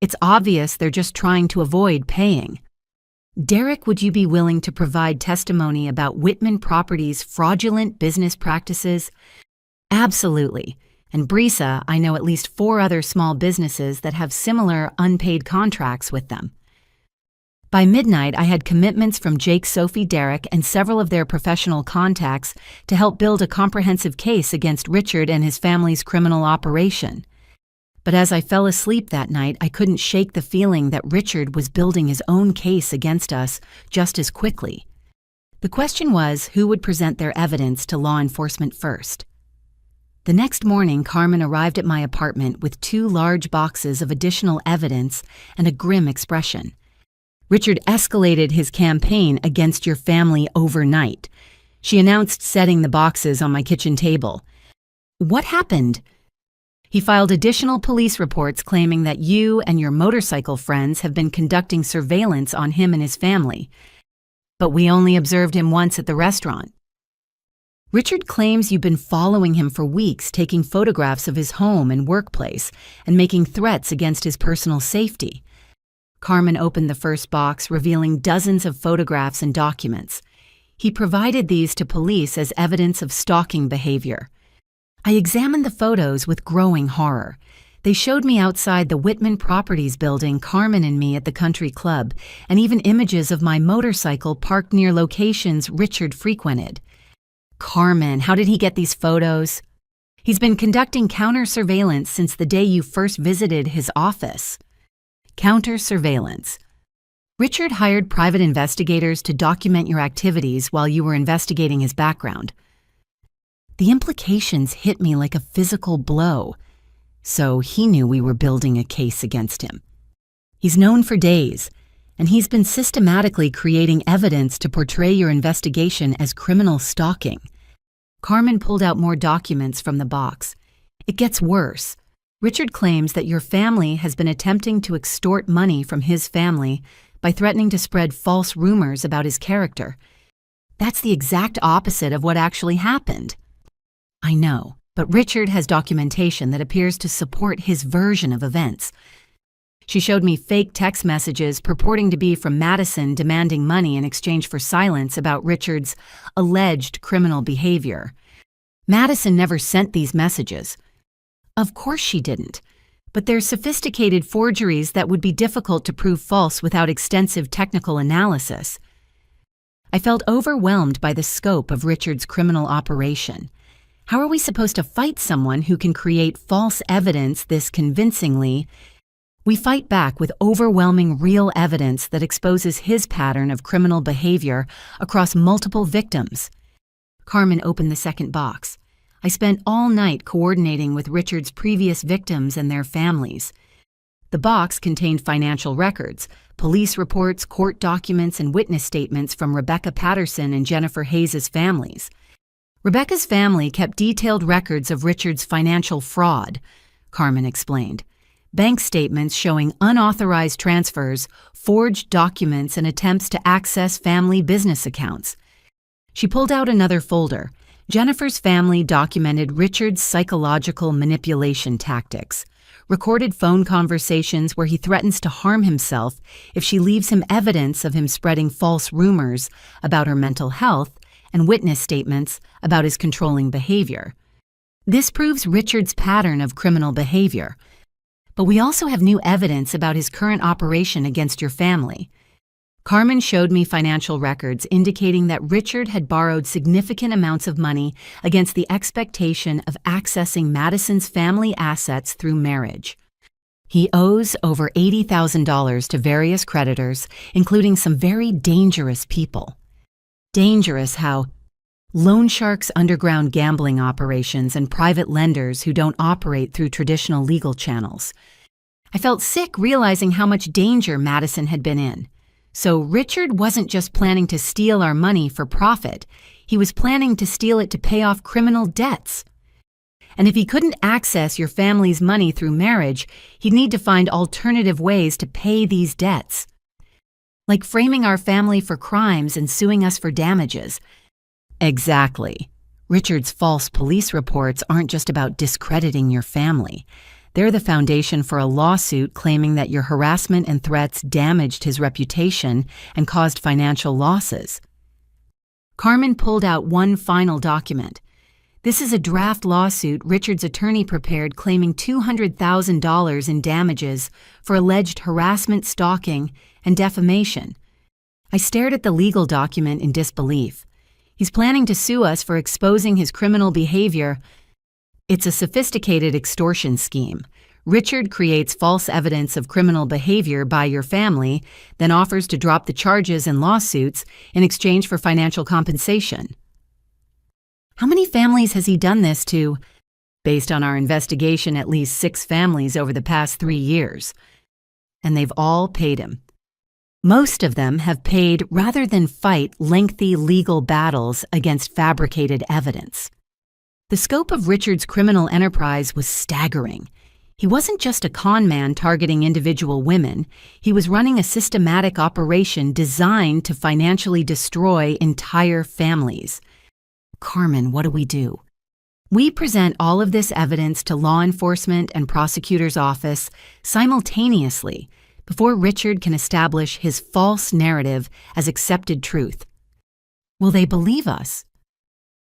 It's obvious they're just trying to avoid paying. Derek, would you be willing to provide testimony about Whitman Properties' fraudulent business practices? Absolutely. And Brisa, I know at least 4 other small businesses that have similar unpaid contracts with them. By midnight, I had commitments from Jake, Sophie, Derek, and several of their professional contacts to help build a comprehensive case against Richard and his family's criminal operation. But as I fell asleep that night, I couldn't shake the feeling that Richard was building his own case against us just as quickly. The question was, who would present their evidence to law enforcement first? The next morning, Carmen arrived at my apartment with 2 large boxes of additional evidence and a grim expression. Richard escalated his campaign against your family overnight. She announced setting the boxes on my kitchen table. What happened? He filed additional police reports claiming that you and your motorcycle friends have been conducting surveillance on him and his family. But we only observed him once at the restaurant. Richard claims you've been following him for weeks, taking photographs of his home and workplace, and making threats against his personal safety. Carmen opened the first box, revealing dozens of photographs and documents. He provided these to police as evidence of stalking behavior. I examined the photos with growing horror. They showed me outside the Whitman Properties building, Carmen and me at the country club, and even images of my motorcycle parked near locations Richard frequented. Carmen, how did he get these photos? He's been conducting counter-surveillance since the day you first visited his office. Counter-surveillance. Richard hired private investigators to document your activities while you were investigating his background. The implications hit me like a physical blow. So he knew we were building a case against him. He's known for days, and he's been systematically creating evidence to portray your investigation as criminal stalking. Carmen pulled out more documents from the box. It gets worse. Richard claims that your family has been attempting to extort money from his family by threatening to spread false rumors about his character. That's the exact opposite of what actually happened. I know, but Richard has documentation that appears to support his version of events. She showed me fake text messages purporting to be from Madison demanding money in exchange for silence about Richard's alleged criminal behavior. Madison never sent these messages. Of course she didn't, but they're sophisticated forgeries that would be difficult to prove false without extensive technical analysis. I felt overwhelmed by the scope of Richard's criminal operation. How are we supposed to fight someone who can create false evidence this convincingly? We fight back with overwhelming real evidence that exposes his pattern of criminal behavior across multiple victims. Carmen opened the second box. I spent all night coordinating with Richard's previous victims and their families. The box contained financial records, police reports, court documents, and witness statements from Rebecca Patterson and Jennifer Hayes' families. Rebecca's family kept detailed records of Richard's financial fraud, Carmen explained. bank statements showing unauthorized transfers, forged documents, and attempts to access family business accounts. She pulled out another folder. Jennifer's family documented Richard's psychological manipulation tactics, recorded phone conversations where he threatens to harm himself if she leaves him evidence of him spreading false rumors about her mental health, and witness statements about his controlling behavior. This proves Richard's pattern of criminal behavior. But we also have new evidence about his current operation against your family. Carmen showed me financial records indicating that Richard had borrowed significant amounts of money against the expectation of accessing Madison's family assets through marriage. He owes over $80,000 to various creditors, including some very dangerous people. Dangerous how loan sharks, underground gambling operations, and private lenders who don't operate through traditional legal channels. I felt sick realizing how much danger Madison had been in. So Richard wasn't just planning to steal our money for profit, he was planning to steal it to pay off criminal debts. And if he couldn't access your family's money through marriage, he'd need to find alternative ways to pay these debts. Like framing our family for crimes and suing us for damages. Exactly. Richard's false police reports aren't just about discrediting your family. They're the foundation for a lawsuit claiming that your harassment and threats damaged his reputation and caused financial losses. Carmen pulled out one final document. This is a draft lawsuit Richard's attorney prepared claiming $200,000 in damages for alleged harassment, stalking, and defamation. I stared at the legal document in disbelief. He's planning to sue us for exposing his criminal behavior. It's a sophisticated extortion scheme. Richard creates false evidence of criminal behavior by your family, then offers to drop the charges and lawsuits in exchange for financial compensation. How many families has he done this to? Based on our investigation, at least 6 families over the past 3 years. And they've all paid him. Most of them have paid rather than fight lengthy legal battles against fabricated evidence. The scope of Richard's criminal enterprise was staggering. He wasn't just a con man targeting individual women. He was running a systematic operation designed to financially destroy entire families. Carmen, what do? We present all of this evidence to law enforcement and prosecutor's office simultaneously before Richard can establish his false narrative as accepted truth. Will they believe us?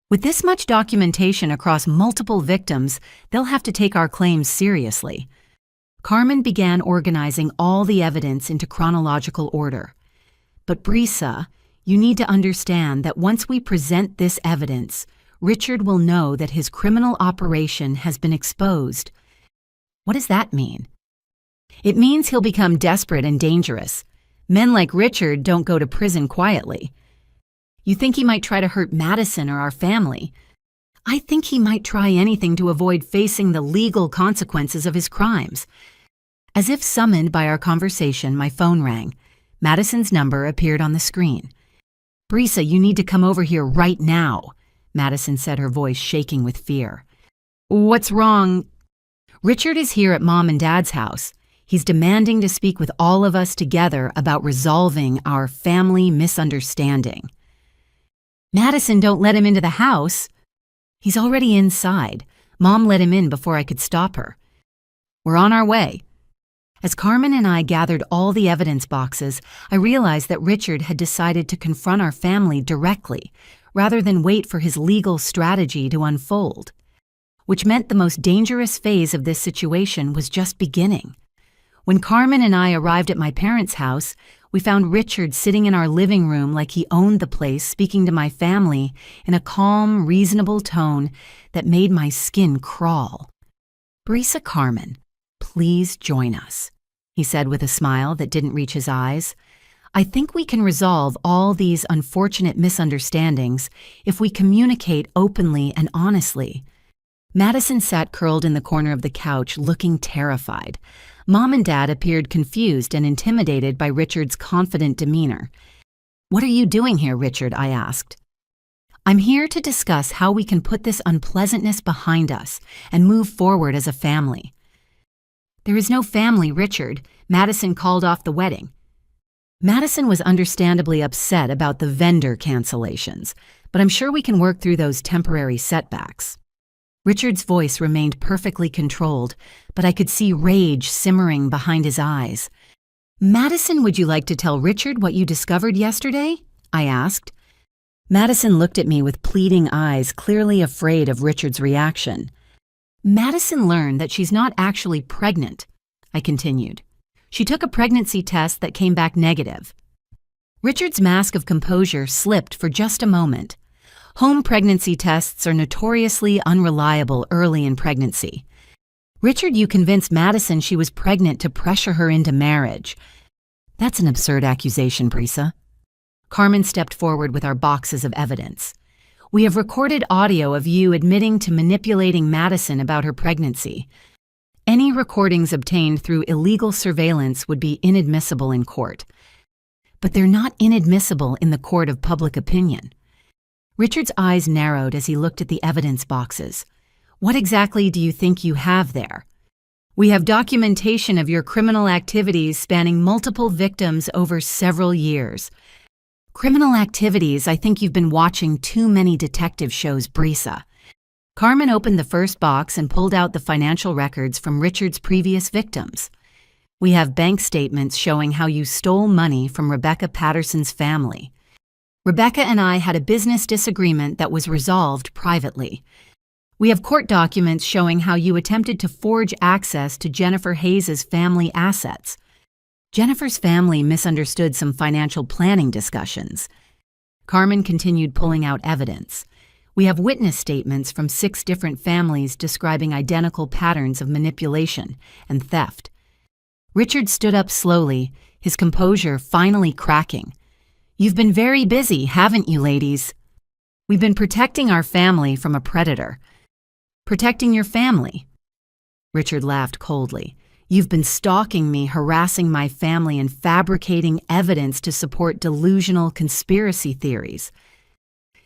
With this much documentation across multiple victims, they'll have to take our claims seriously. Carmen began organizing all the evidence into chronological order. But Brisa, you need to understand that once we present this evidence, Richard will know that his criminal operation has been exposed. What does that mean? It means he'll become desperate and dangerous. Men like Richard don't go to prison quietly. You think he might try to hurt Madison or our family? I think he might try anything to avoid facing the legal consequences of his crimes. As if summoned by our conversation, my phone rang. Madison's number appeared on the screen. Brisa, you need to come over here right now, Madison said, her voice shaking with fear. What's wrong? Richard is here at Mom and Dad's house. He's demanding to speak with all of us together about resolving our family misunderstanding. Madison, don't let him into the house. He's already inside. Mom let him in before I could stop her. We're on our way. As Carmen and I gathered all the evidence boxes, I realized that Richard had decided to confront our family directly, rather than wait for his legal strategy to unfold, which meant the most dangerous phase of this situation was just beginning. When Carmen and I arrived at my parents' house, we found Richard sitting in our living room like he owned the place, speaking to my family in a calm, reasonable tone that made my skin crawl. Brisa, Carmen, please join us, he said with a smile that didn't reach his eyes. I think we can resolve all these unfortunate misunderstandings if we communicate openly and honestly. Madison sat curled in the corner of the couch, looking terrified. Mom and Dad appeared confused and intimidated by Richard's confident demeanor. What are you doing here, Richard? I asked. I'm here to discuss how we can put this unpleasantness behind us and move forward as a family. There is no family, Richard. Madison called off the wedding. Madison was understandably upset about the vendor cancellations, but I'm sure we can work through those temporary setbacks. Richard's voice remained perfectly controlled, but I could see rage simmering behind his eyes. Madison, would you like to tell Richard what you discovered yesterday? I asked. Madison looked at me with pleading eyes, clearly afraid of Richard's reaction. Madison learned that she's not actually pregnant, I continued. She took a pregnancy test that came back negative. Richard's mask of composure slipped for just a moment. Home pregnancy tests are notoriously unreliable early in pregnancy. Richard, you convinced Madison she was pregnant to pressure her into marriage. That's an absurd accusation, Brisa. Carmen stepped forward with our boxes of evidence. We have recorded audio of you admitting to manipulating Madison about her pregnancy. Any recordings obtained through illegal surveillance would be inadmissible in court. But they're not inadmissible in the court of public opinion. Richard's eyes narrowed as he looked at the evidence boxes. What exactly do you think you have there? We have documentation of your criminal activities spanning multiple victims over several years. Criminal activities, I think you've been watching too many detective shows, Brisa. Carmen opened the first box and pulled out the financial records from Richard's previous victims. We have bank statements showing how you stole money from Rebecca Patterson's family. Rebecca and I had a business disagreement that was resolved privately. We have court documents showing how you attempted to forge access to Jennifer Hayes' family assets. Jennifer's family misunderstood some financial planning discussions. Carmen continued pulling out evidence. We have witness statements from 6 different families describing identical patterns of manipulation and theft. Richard stood up slowly, his composure finally cracking. You've been very busy, haven't you, ladies? We've been protecting our family from a predator. Protecting your family? Richard laughed coldly. You've been stalking me, harassing my family, and fabricating evidence to support delusional conspiracy theories.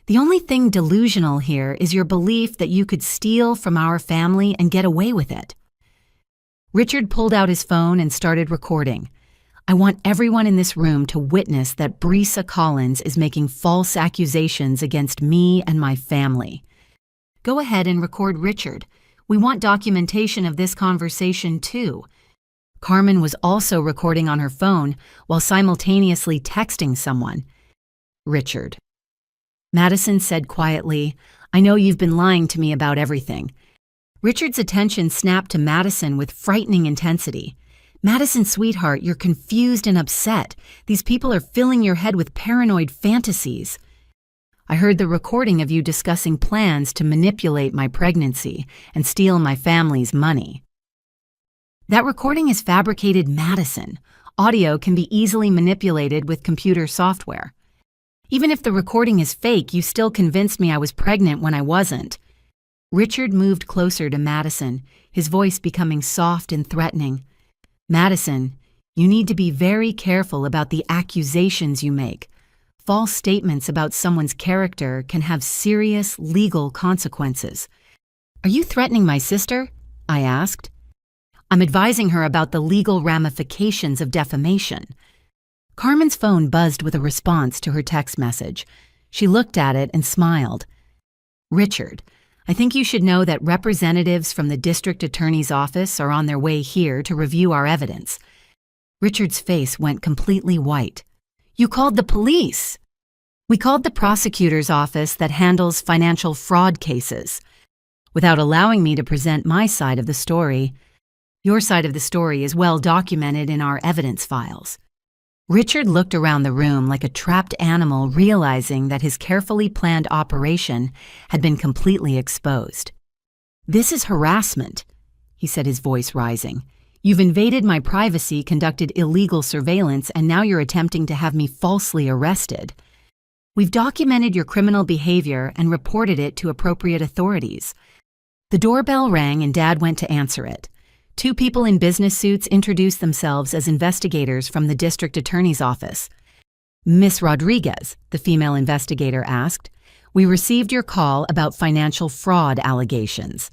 The only thing delusional here is your belief that you could steal from our family and get away with it. Richard pulled out his phone and started recording. I want everyone in this room to witness that Brisa Collins is making false accusations against me and my family. Go ahead and record Richard. We want documentation of this conversation, too. Carmen was also recording on her phone while simultaneously texting someone. Richard. Madison said quietly, I know you've been lying to me about everything. Richard's attention snapped to Madison with frightening intensity. Madison, sweetheart, you're confused and upset. These people are filling your head with paranoid fantasies. I heard the recording of you discussing plans to manipulate my pregnancy and steal my family's money. That recording is fabricated, Madison. Audio can be easily manipulated with computer software. Even if the recording is fake, you still convinced me I was pregnant when I wasn't. Richard moved closer to Madison, his voice becoming soft and threatening. Madison, you need to be very careful about the accusations you make. False statements about someone's character can have serious legal consequences. Are you threatening my sister? I asked. I'm advising her about the legal ramifications of defamation. Carmen's phone buzzed with a response to her text message. She looked at it and smiled. Richard, I think you should know that representatives from the district attorney's office are on their way here to review our evidence. Richard's face went completely white. You called the police. We called the prosecutor's office that handles financial fraud cases. Without allowing me to present my side of the story, your side of the story is well documented in our evidence files. Richard looked around the room like a trapped animal, realizing that his carefully planned operation had been completely exposed. This is harassment, he said, his voice rising. You've invaded my privacy, conducted illegal surveillance, and now you're attempting to have me falsely arrested. We've documented your criminal behavior and reported it to appropriate authorities. The doorbell rang and Dad went to answer it. 2 people in business suits introduced themselves as investigators from the district attorney's office. Miss Rodriguez, the female investigator asked, we received your call about financial fraud allegations.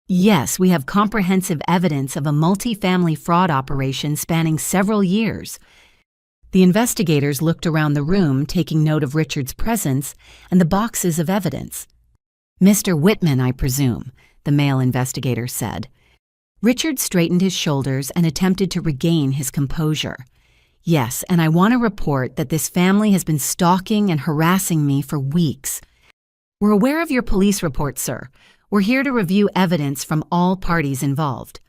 Yes, we have comprehensive evidence of a multi-family fraud operation spanning several years. The investigators looked around the room, taking note of Richard's presence and the boxes of evidence. "Mr. Whitman, I presume," the male investigator said. Richard straightened his shoulders and attempted to regain his composure. "Yes, and I want to report that this family has been stalking and harassing me for weeks. We're aware of your police report, sir. We're here to review evidence from all parties involved."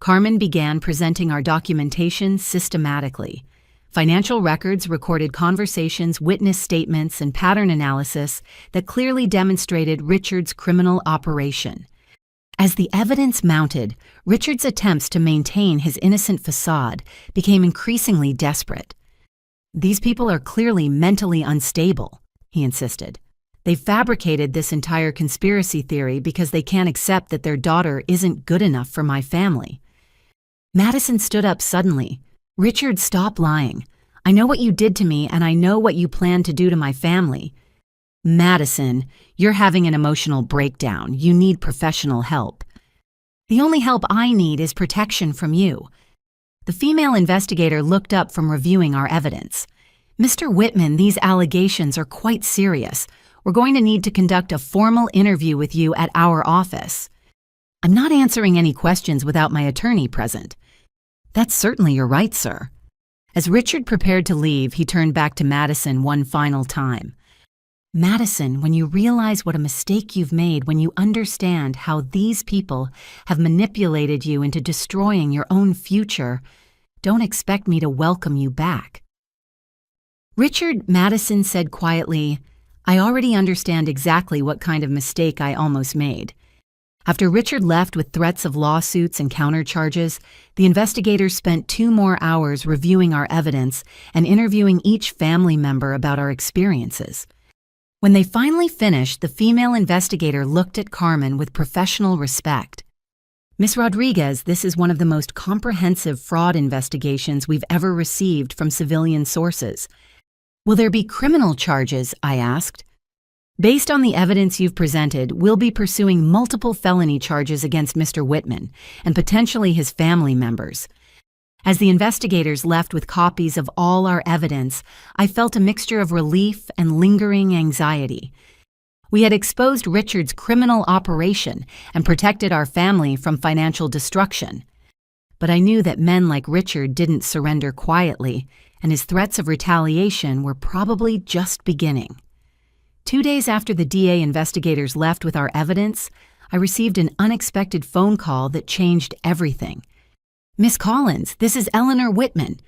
Carmen began presenting our documentation systematically. Financial records recorded conversations, witness statements, and pattern analysis that clearly demonstrated Richard's criminal operation. As the evidence mounted, Richard's attempts to maintain his innocent facade became increasingly desperate. "These people are clearly mentally unstable," he insisted. "They fabricated this entire conspiracy theory because they can't accept that their daughter isn't good enough for my family." Madison stood up suddenly. "Richard, stop lying. I know what you did to me, and I know what you plan to do to my family." "Madison, you're having an emotional breakdown. You need professional help." "The only help I need is protection from you." The female investigator looked up from reviewing our evidence. "Mr. Whitman, these allegations are quite serious. We're going to need to conduct a formal interview with you at our office." "I'm not answering any questions without my attorney present." "That's certainly your right, sir." As Richard prepared to leave, he turned back to Madison one final time. "Madison, when you realize what a mistake you've made, when you understand how these people have manipulated you into destroying your own future, don't expect me to welcome you back." "Richard," Madison said quietly, "I already understand exactly what kind of mistake I almost made." After Richard left with threats of lawsuits and countercharges, the investigators spent 2 more hours reviewing our evidence and interviewing each family member about our experiences. When they finally finished, the female investigator looked at Carmen with professional respect. "Miss Rodriguez, this is one of the most comprehensive fraud investigations we've ever received from civilian sources." "Will there be criminal charges?" I asked. "Based on the evidence you've presented, we'll be pursuing multiple felony charges against Mr. Whitman and potentially his family members." As the investigators left with copies of all our evidence, I felt a mixture of relief and lingering anxiety. We had exposed Richard's criminal operation and protected our family from financial destruction. But I knew that men like Richard didn't surrender quietly, and his threats of retaliation were probably just beginning. 2 days after the DA investigators left with our evidence, I received an unexpected phone call that changed everything. "Miss Collins, this is Eleanor Whitman."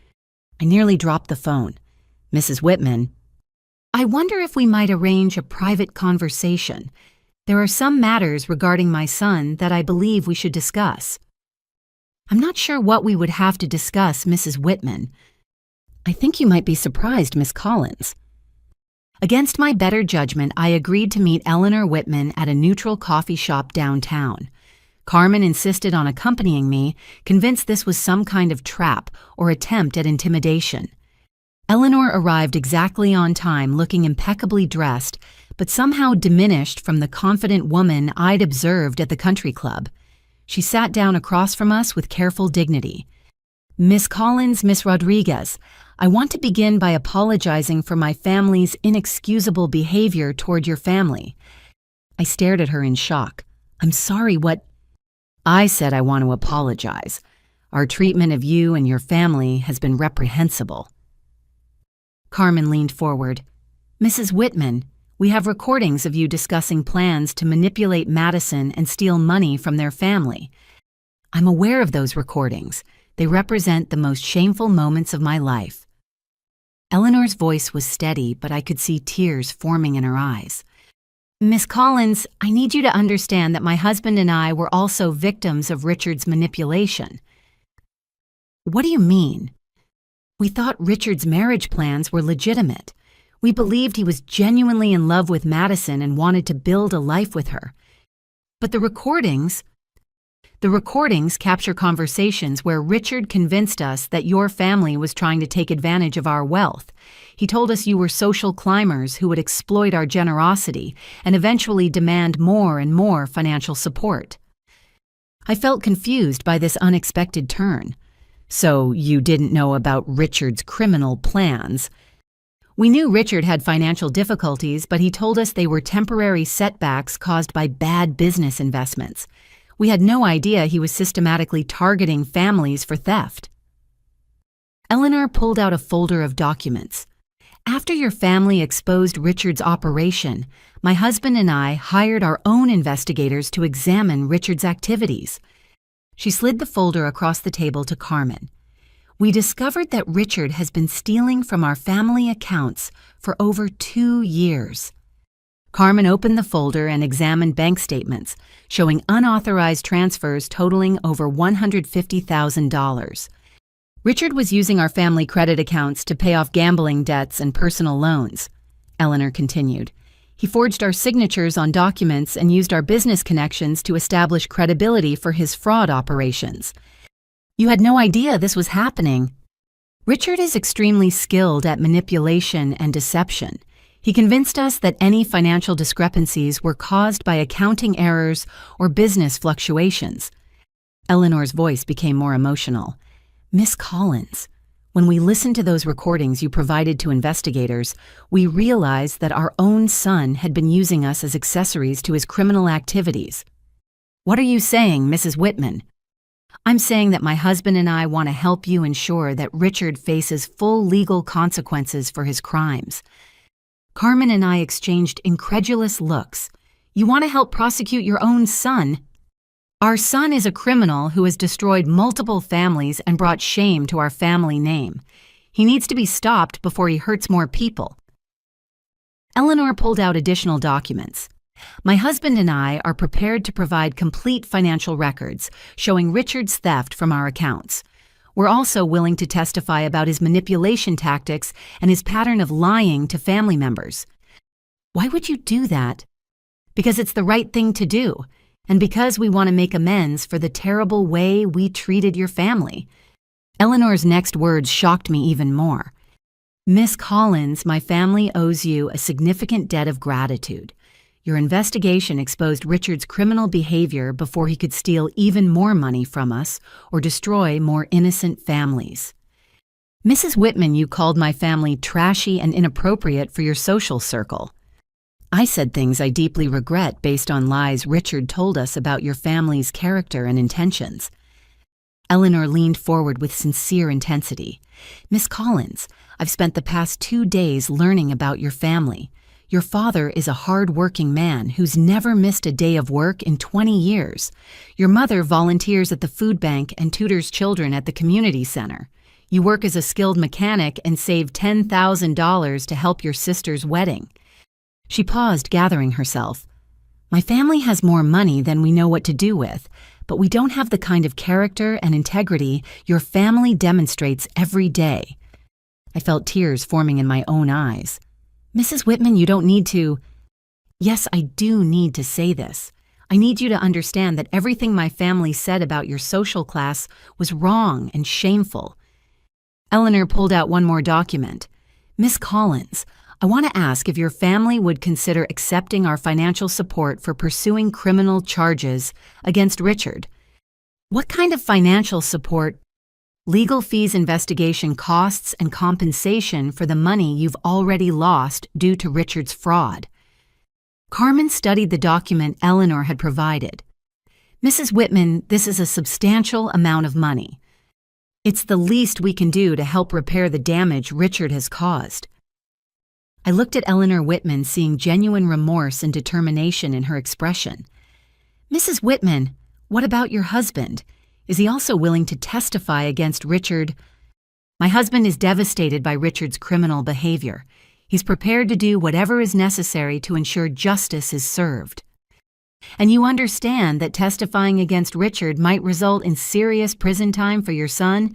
I nearly dropped the phone. "Mrs. Whitman, I wonder if we might arrange a private conversation. There are some matters regarding my son that I believe we should discuss." "I'm not sure what we would have to discuss, Mrs. Whitman." "I think you might be surprised, Miss Collins." Against my better judgment, I agreed to meet Eleanor Whitman at a neutral coffee shop downtown. Carmen insisted on accompanying me, convinced this was some kind of trap or attempt at intimidation. Eleanor arrived exactly on time, looking impeccably dressed, but somehow diminished from the confident woman I'd observed at the country club. She sat down across from us with careful dignity. "Miss Collins, Miss Rodriguez, I want to begin by apologizing for my family's inexcusable behavior toward your family." I stared at her in shock. "I'm sorry, what?" "I said I want to apologize. Our treatment of you and your family has been reprehensible." Carmen leaned forward. "Mrs. Whitman, we have recordings of you discussing plans to manipulate Madison and steal money from their family. I'm aware of those recordings. They represent the most shameful moments of my life." Eleanor's voice was steady, but I could see tears forming in her eyes. "Miss Collins, I need you to understand that my husband and I were also victims of Richard's manipulation." "What do you mean?" "We thought Richard's marriage plans were legitimate. We believed he was genuinely in love with Madison and wanted to build a life with her. But the recordings capture conversations where Richard convinced us that your family was trying to take advantage of our wealth. He told us you were social climbers who would exploit our generosity and eventually demand more and more financial support." I felt confused by this unexpected turn. So you didn't know about Richard's criminal plans? We knew Richard had financial difficulties, but he told us they were temporary setbacks caused by bad business investments. We had no idea he was systematically targeting families for theft. Eleanor pulled out a folder of documents. After your family exposed Richard's operation, my husband and I hired our own investigators to examine Richard's activities. She slid the folder across the table to Carmen. We discovered that Richard has been stealing from our family accounts for over 2 years. Carmen opened the folder and examined bank statements, showing unauthorized transfers totaling over $150,000. Richard was using our family credit accounts to pay off gambling debts and personal loans, Eleanor continued. He forged our signatures on documents and used our business connections to establish credibility for his fraud operations. You had no idea this was happening. Richard is extremely skilled at manipulation and deception. He convinced us that any financial discrepancies were caused by accounting errors or business fluctuations. Eleanor's voice became more emotional. Miss Collins, when we listened to those recordings you provided to investigators, we realized that our own son had been using us as accessories to his criminal activities. What are you saying, Mrs. Whitman? I'm saying that my husband and I want to help you ensure that Richard faces full legal consequences for his crimes. Carmen and I exchanged incredulous looks. You want to help prosecute your own son? Our son is a criminal who has destroyed multiple families and brought shame to our family name. He needs to be stopped before he hurts more people. Eleanor pulled out additional documents. My husband and I are prepared to provide complete financial records showing Richard's theft from our accounts. We're also willing to testify about his manipulation tactics and his pattern of lying to family members. Why would you do that? Because it's the right thing to do. And because we want to make amends for the terrible way we treated your family. Eleanor's next words shocked me even more. Miss Collins, my family owes you a significant debt of gratitude. Your investigation exposed Richard's criminal behavior before he could steal even more money from us or destroy more innocent families. Mrs. Whitman, you called my family trashy and inappropriate for your social circle. I said things I deeply regret based on lies Richard told us about your family's character and intentions. Eleanor leaned forward with sincere intensity. Miss Collins, I've spent the past 2 days learning about your family. Your father is a hard-working man who's never missed a day of work in 20 years. Your mother volunteers at the food bank and tutors children at the community center. You work as a skilled mechanic and saved $10,000 to help your sister's wedding. She paused, gathering herself. My family has more money than we know what to do with, but we don't have the kind of character and integrity your family demonstrates every day. I felt tears forming in my own eyes. Mrs. Whitman, you don't need to. Yes, I do need to say this. I need you to understand that everything my family said about your social class was wrong and shameful. Eleanor pulled out one more document. Miss Collins, I want to ask if your family would consider accepting our financial support for pursuing criminal charges against Richard. What kind of financial support? Legal fees, investigation costs, and compensation for the money you've already lost due to Richard's fraud. Carmen studied the document Eleanor had provided. Mrs. Whitman, this is a substantial amount of money. It's the least we can do to help repair the damage Richard has caused. I looked at Eleanor Whitman, seeing genuine remorse and determination in her expression. Mrs. Whitman, what about your husband? Is he also willing to testify against Richard? My husband is devastated by Richard's criminal behavior. He's prepared to do whatever is necessary to ensure justice is served. And you understand that testifying against Richard might result in serious prison time for your son?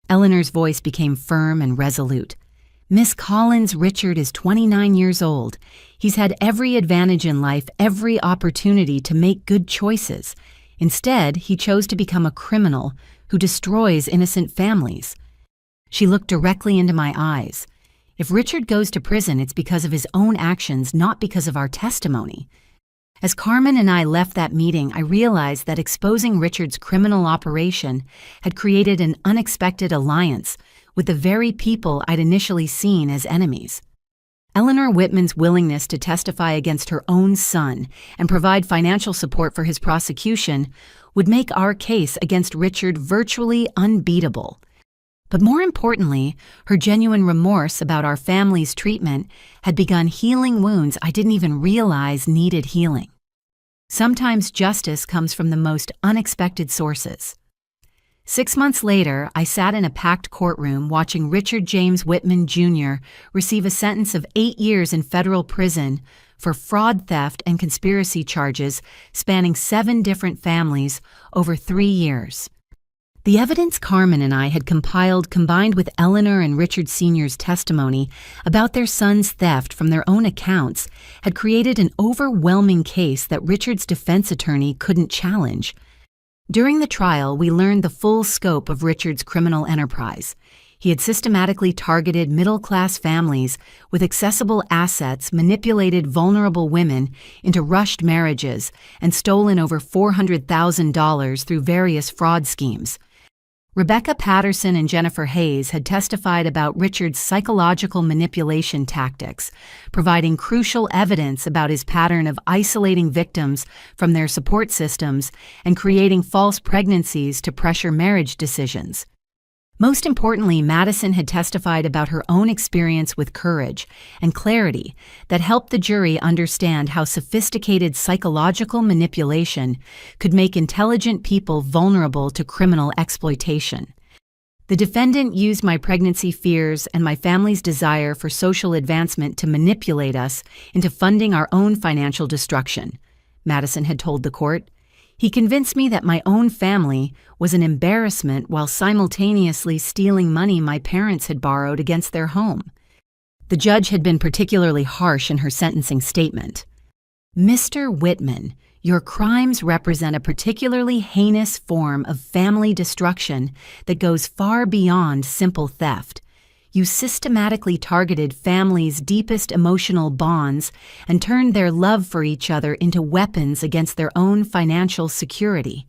Eleanor's voice became firm and resolute. Miss Collins, Richard is 29 years old. He's had every advantage in life, every opportunity to make good choices. Instead, he chose to become a criminal who destroys innocent families. She looked directly into my eyes. If Richard goes to prison, it's because of his own actions, not because of our testimony. As Carmen and I left that meeting, I realized that exposing Richard's criminal operation had created an unexpected alliance with the very people I'd initially seen as enemies. Eleanor Whitman's willingness to testify against her own son and provide financial support for his prosecution would make our case against Richard virtually unbeatable. But more importantly, her genuine remorse about our family's treatment had begun healing wounds I didn't even realize needed healing. Sometimes justice comes from the most unexpected sources. 6 months later, I sat in a packed courtroom watching Richard James Whitman Jr. receive a sentence of 8 years in federal prison for fraud, theft, and conspiracy charges spanning 7 different families over 3 years. The evidence Carmen and I had compiled, combined with Eleanor and Richard Sr.'s testimony about their son's theft from their own accounts, had created an overwhelming case that Richard's defense attorney couldn't challenge. During the trial, we learned the full scope of Richard's criminal enterprise. He had systematically targeted middle-class families with accessible assets, manipulated vulnerable women into rushed marriages, and stolen over $400,000 through various fraud schemes. Rebecca Patterson and Jennifer Hayes had testified about Richard's psychological manipulation tactics, providing crucial evidence about his pattern of isolating victims from their support systems and creating false pregnancies to pressure marriage decisions. Most importantly, Madison had testified about her own experience with courage and clarity that helped the jury understand how sophisticated psychological manipulation could make intelligent people vulnerable to criminal exploitation. The defendant used my pregnancy fears and my family's desire for social advancement to manipulate us into funding our own financial destruction, Madison had told the court. He convinced me that my own family was an embarrassment while simultaneously stealing money my parents had borrowed against their home. The judge had been particularly harsh in her sentencing statement. Mr. Whitman, your crimes represent a particularly heinous form of family destruction that goes far beyond simple theft. You systematically targeted families' deepest emotional bonds and turned their love for each other into weapons against their own financial security.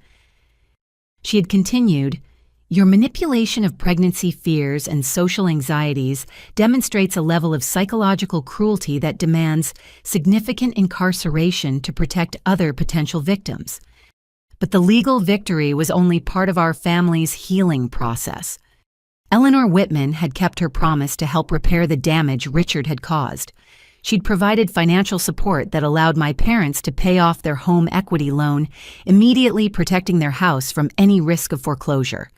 She had continued, your manipulation of pregnancy fears and social anxieties demonstrates a level of psychological cruelty that demands significant incarceration to protect other potential victims. But the legal victory was only part of our family's healing process. Eleanor Whitman had kept her promise to help repair the damage Richard had caused. She'd provided financial support that allowed my parents to pay off their home equity loan, immediately protecting their house from any risk of foreclosure.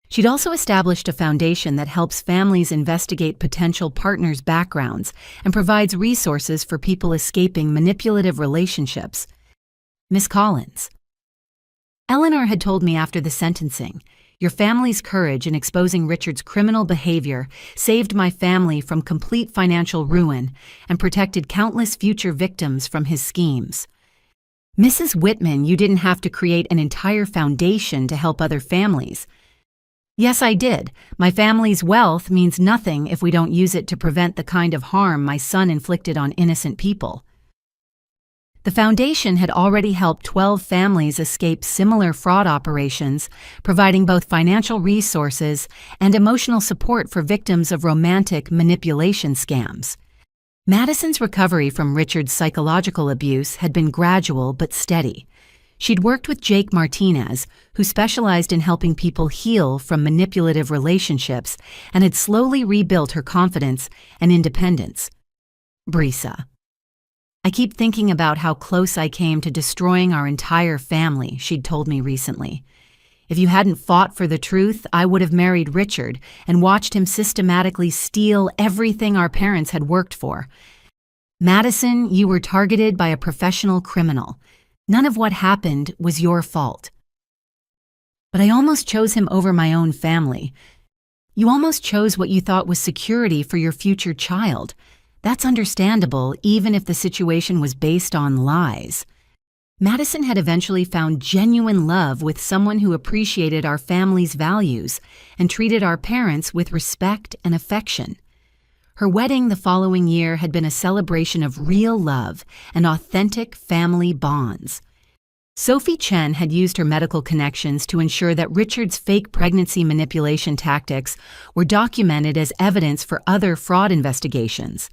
She'd also established a foundation that helps families investigate potential partners' backgrounds and provides resources for people escaping manipulative relationships. Miss Collins. Eleanor had told me after the sentencing, your family's courage in exposing Richard's criminal behavior saved my family from complete financial ruin and protected countless future victims from his schemes. Mrs. Whitman, you didn't have to create an entire foundation to help other families. Yes, I did. My family's wealth means nothing if we don't use it to prevent the kind of harm my son inflicted on innocent people. The foundation had already helped 12 families escape similar fraud operations, providing both financial resources and emotional support for victims of romantic manipulation scams. Madison's recovery from Richard's psychological abuse had been gradual but steady. She'd worked with Jake Martinez, who specialized in helping people heal from manipulative relationships, and had slowly rebuilt her confidence and independence. Brisa. I keep thinking about how close I came to destroying our entire family, she'd told me recently. If you hadn't fought for the truth, I would have married Richard and watched him systematically steal everything our parents had worked for. Madison, you were targeted by a professional criminal. None of what happened was your fault. But I almost chose him over my own family. You almost chose what you thought was security for your future child. That's understandable, even if the situation was based on lies. Madison had eventually found genuine love with someone who appreciated our family's values and treated our parents with respect and affection. Her wedding the following year had been a celebration of real love and authentic family bonds. Sophie Chen had used her medical connections to ensure that Richard's fake pregnancy manipulation tactics were documented as evidence for other fraud investigations.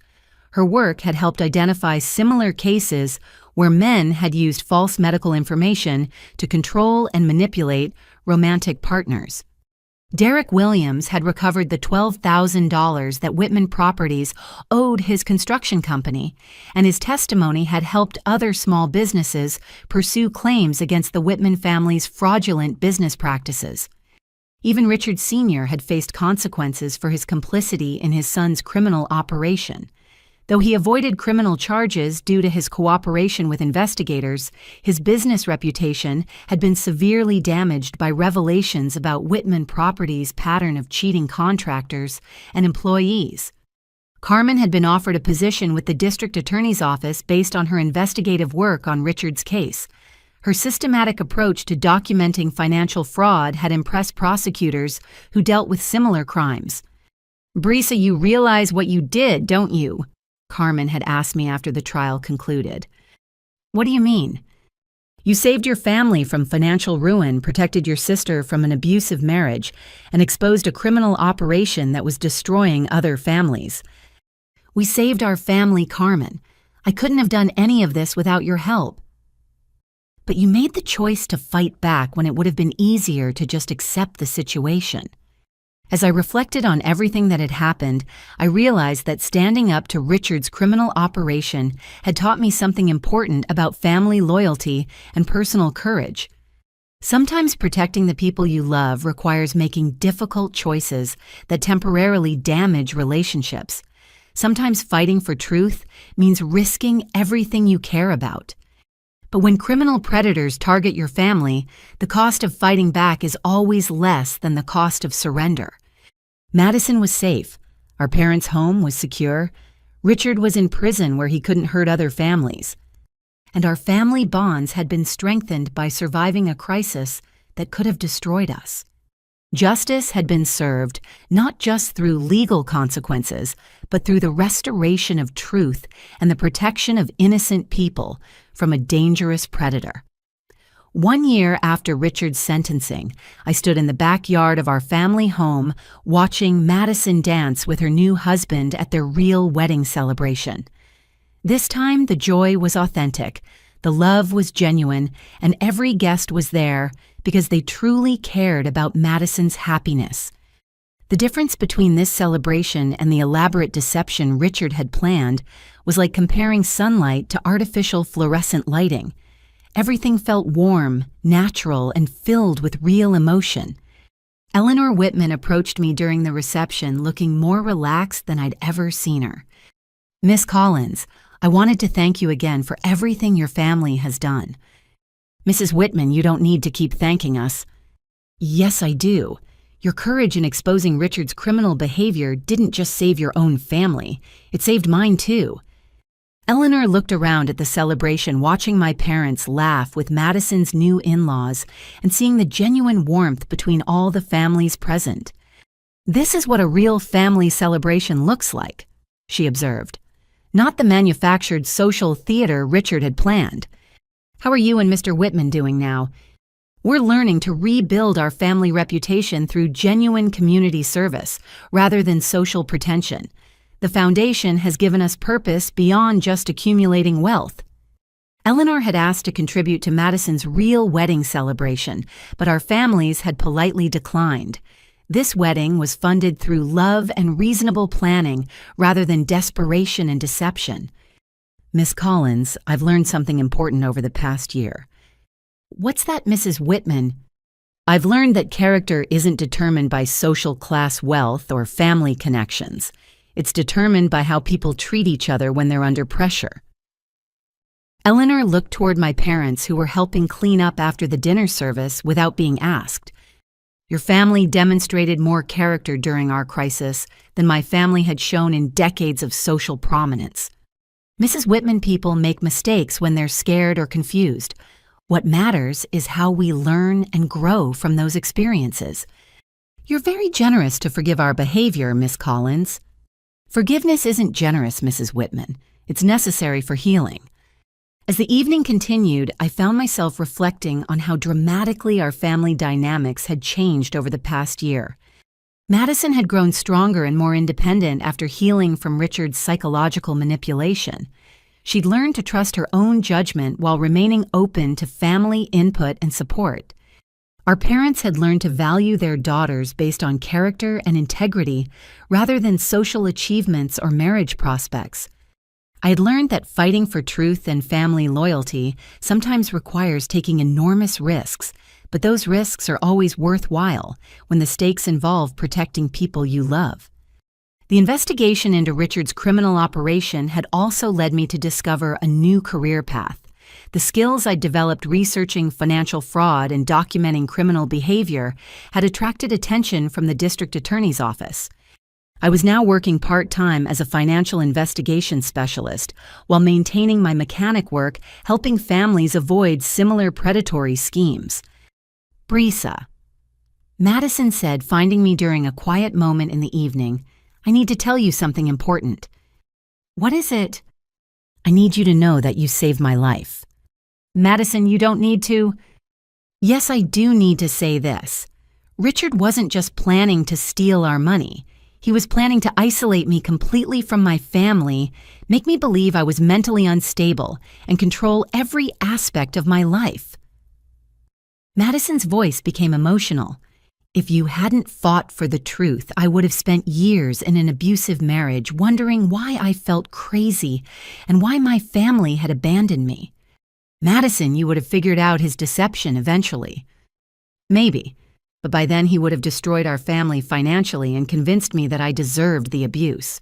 Her work had helped identify similar cases where men had used false medical information to control and manipulate romantic partners. Derek Williams had recovered the $12,000 that Whitman Properties owed his construction company, and his testimony had helped other small businesses pursue claims against the Whitman family's fraudulent business practices. Even Richard Sr. had faced consequences for his complicity in his son's criminal operation. Though he avoided criminal charges due to his cooperation with investigators, his business reputation had been severely damaged by revelations about Whitman Properties' pattern of cheating contractors and employees. Carmen had been offered a position with the district attorney's office based on her investigative work on Richard's case. Her systematic approach to documenting financial fraud had impressed prosecutors who dealt with similar crimes. "Brisa, you realize what you did, don't you?" Carmen had asked me after the trial concluded. "What do you mean?" "You saved your family from financial ruin, protected your sister from an abusive marriage, and exposed a criminal operation that was destroying other families." "We saved our family, Carmen. I couldn't have done any of this without your help." "But you made the choice to fight back when it would have been easier to just accept the situation." As I reflected on everything that had happened, I realized that standing up to Richard's criminal operation had taught me something important about family loyalty and personal courage. Sometimes protecting the people you love requires making difficult choices that temporarily damage relationships. Sometimes fighting for truth means risking everything you care about. But when criminal predators target your family, the cost of fighting back is always less than the cost of surrender. Madison was safe. Our parents' home was secure. Richard was in prison where he couldn't hurt other families. And our family bonds had been strengthened by surviving a crisis that could have destroyed us. Justice had been served not just through legal consequences, but through the restoration of truth and the protection of innocent people from a dangerous predator. 1 year after Richard's sentencing, I stood in the backyard of our family home watching Madison dance with her new husband at their real wedding celebration. This time, the joy was authentic, the love was genuine, and every guest was there because they truly cared about Madison's happiness. The difference between this celebration and the elaborate deception Richard had planned was like comparing sunlight to artificial fluorescent lighting. Everything felt warm, natural, and filled with real emotion. Eleanor Whitman approached me during the reception looking more relaxed than I'd ever seen her. "Miss Collins, I wanted to thank you again for everything your family has done." "Mrs. Whitman, you don't need to keep thanking us." "Yes, I do. Your courage in exposing Richard's criminal behavior didn't just save your own family, it saved mine too." Eleanor looked around at the celebration, watching my parents laugh with Madison's new in-laws and seeing the genuine warmth between all the families present. "This is what a real family celebration looks like," she observed. "Not the manufactured social theater Richard had planned." "How are you and Mr. Whitman doing now?" "We're learning to rebuild our family reputation through genuine community service rather than social pretension. The foundation has given us purpose beyond just accumulating wealth." Eleanor had asked to contribute to Madison's real wedding celebration, but our families had politely declined. This wedding was funded through love and reasonable planning rather than desperation and deception. "Miss Collins, I've learned something important over the past year." "What's that, Mrs. Whitman?" "I've learned that character isn't determined by social class wealth or family connections. It's determined by how people treat each other when they're under pressure." Eleanor looked toward my parents who were helping clean up after the dinner service without being asked. "Your family demonstrated more character during our crisis than my family had shown in decades of social prominence." Mrs. Whitman, people make mistakes when they're scared or confused. What matters is how we learn and grow from those experiences. "You're very generous to forgive our behavior, Miss Collins." Forgiveness isn't generous, Mrs. Whitman. It's necessary for healing. As the evening continued, I found myself reflecting on how dramatically our family dynamics had changed over the past year. Madison had grown stronger and more independent after healing from Richard's psychological manipulation. She'd learned to trust her own judgment while remaining open to family input and support. Our parents had learned to value their daughters based on character and integrity rather than social achievements or marriage prospects. I had learned that fighting for truth and family loyalty sometimes requires taking enormous risks, but those risks are always worthwhile when the stakes involve protecting people you love. The investigation into Richard's criminal operation had also led me to discover a new career path. The skills I'd developed researching financial fraud and documenting criminal behavior had attracted attention from the district attorney's office. I was now working part-time as a financial investigation specialist while maintaining my mechanic work, helping families avoid similar predatory schemes. Brisa. Madison said, finding me during a quiet moment in the evening, "I need to tell you something important." "What is it?" "I need you to know that you saved my life." "Madison, you don't need to." "Yes, I do need to say this. Richard wasn't just planning to steal our money. He was planning to isolate me completely from my family, make me believe I was mentally unstable, and control every aspect of my life." Madison's voice became emotional. "If you hadn't fought for the truth, I would have spent years in an abusive marriage wondering why I felt crazy and why my family had abandoned me. Madison, you would have figured out his deception eventually." "Maybe. But by then he would have destroyed our family financially and convinced me that I deserved the abuse."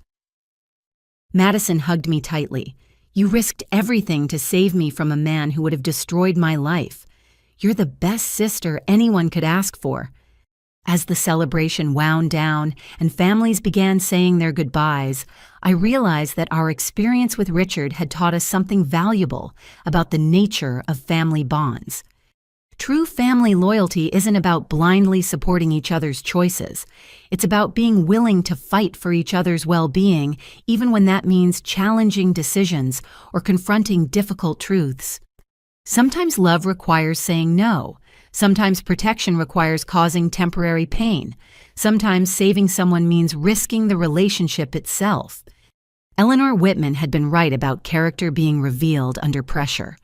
Madison hugged me tightly. "You risked everything to save me from a man who would have destroyed my life. You're the best sister anyone could ask for." As the celebration wound down and families began saying their goodbyes, I realized that our experience with Richard had taught us something valuable about the nature of family bonds. True family loyalty isn't about blindly supporting each other's choices. It's about being willing to fight for each other's well-being, even when that means challenging decisions or confronting difficult truths. Sometimes love requires saying no. Sometimes protection requires causing temporary pain. Sometimes saving someone means risking the relationship itself. Eleanor Whitman had been right about character being revealed under pressure.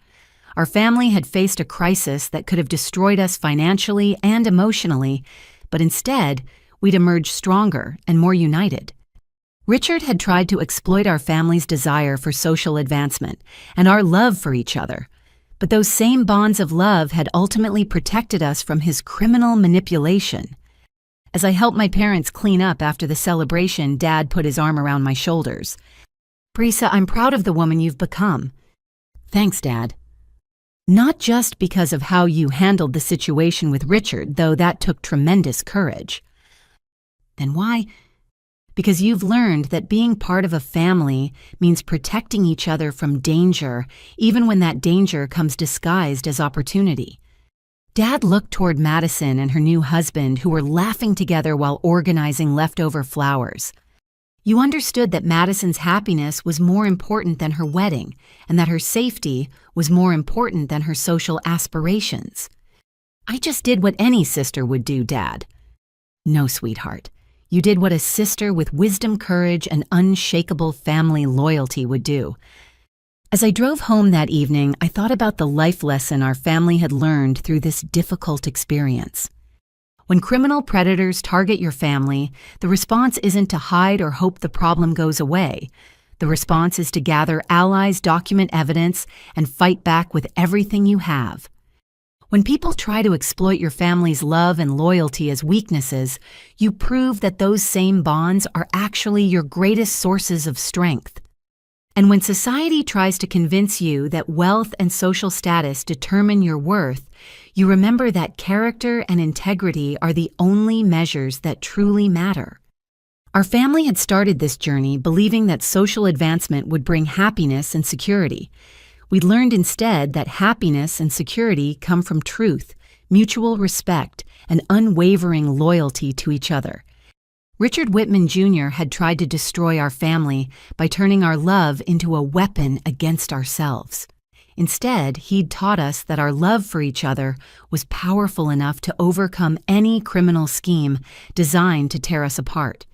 Our family had faced a crisis that could have destroyed us financially and emotionally, but instead, we'd emerged stronger and more united. Richard had tried to exploit our family's desire for social advancement and our love for each other, but those same bonds of love had ultimately protected us from his criminal manipulation. As I helped my parents clean up after the celebration, Dad put his arm around my shoulders. "Brisa, I'm proud of the woman you've become." "Thanks, Dad." "Not just because of how you handled the situation with Richard, though that took tremendous courage." "Then why?" "Because you've learned that being part of a family means protecting each other from danger, even when that danger comes disguised as opportunity." Dad looked toward Madison and her new husband, who were laughing together while organizing leftover flowers. "You understood that Madison's happiness was more important than her wedding, and that her safety was more important than her social aspirations." "I just did what any sister would do, Dad." "No, sweetheart. You did what a sister with wisdom, courage, and unshakable family loyalty would do." As I drove home that evening, I thought about the life lesson our family had learned through this difficult experience. When criminal predators target your family, the response isn't to hide or hope the problem goes away. The response is to gather allies, document evidence, and fight back with everything you have. When people try to exploit your family's love and loyalty as weaknesses, you prove that those same bonds are actually your greatest sources of strength. And when society tries to convince you that wealth and social status determine your worth, you remember that character and integrity are the only measures that truly matter. Our family had started this journey believing that social advancement would bring happiness and security. We'd learned instead that happiness and security come from truth, mutual respect, and unwavering loyalty to each other. Richard Whitman Jr. had tried to destroy our family by turning our love into a weapon against ourselves. Instead, he'd taught us that our love for each other was powerful enough to overcome any criminal scheme designed to tear us apart.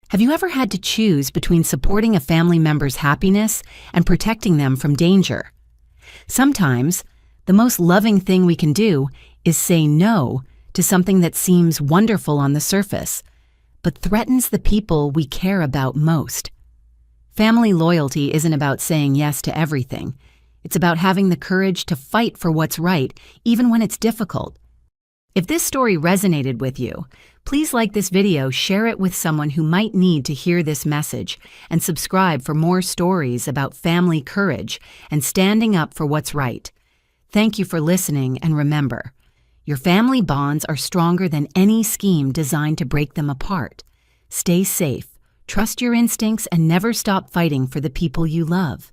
Have you ever had to choose between supporting a family member's happiness and protecting them from danger? Sometimes, the most loving thing we can do is say no to something that seems wonderful on the surface, but threatens the people we care about most. Family loyalty isn't about saying yes to everything. It's about having the courage to fight for what's right, even when it's difficult. If this story resonated with you, please like this video, share it with someone who might need to hear this message, and subscribe for more stories about family courage and standing up for what's right. Thank you for listening, and remember, your family bonds are stronger than any scheme designed to break them apart. Stay safe, trust your instincts, and never stop fighting for the people you love.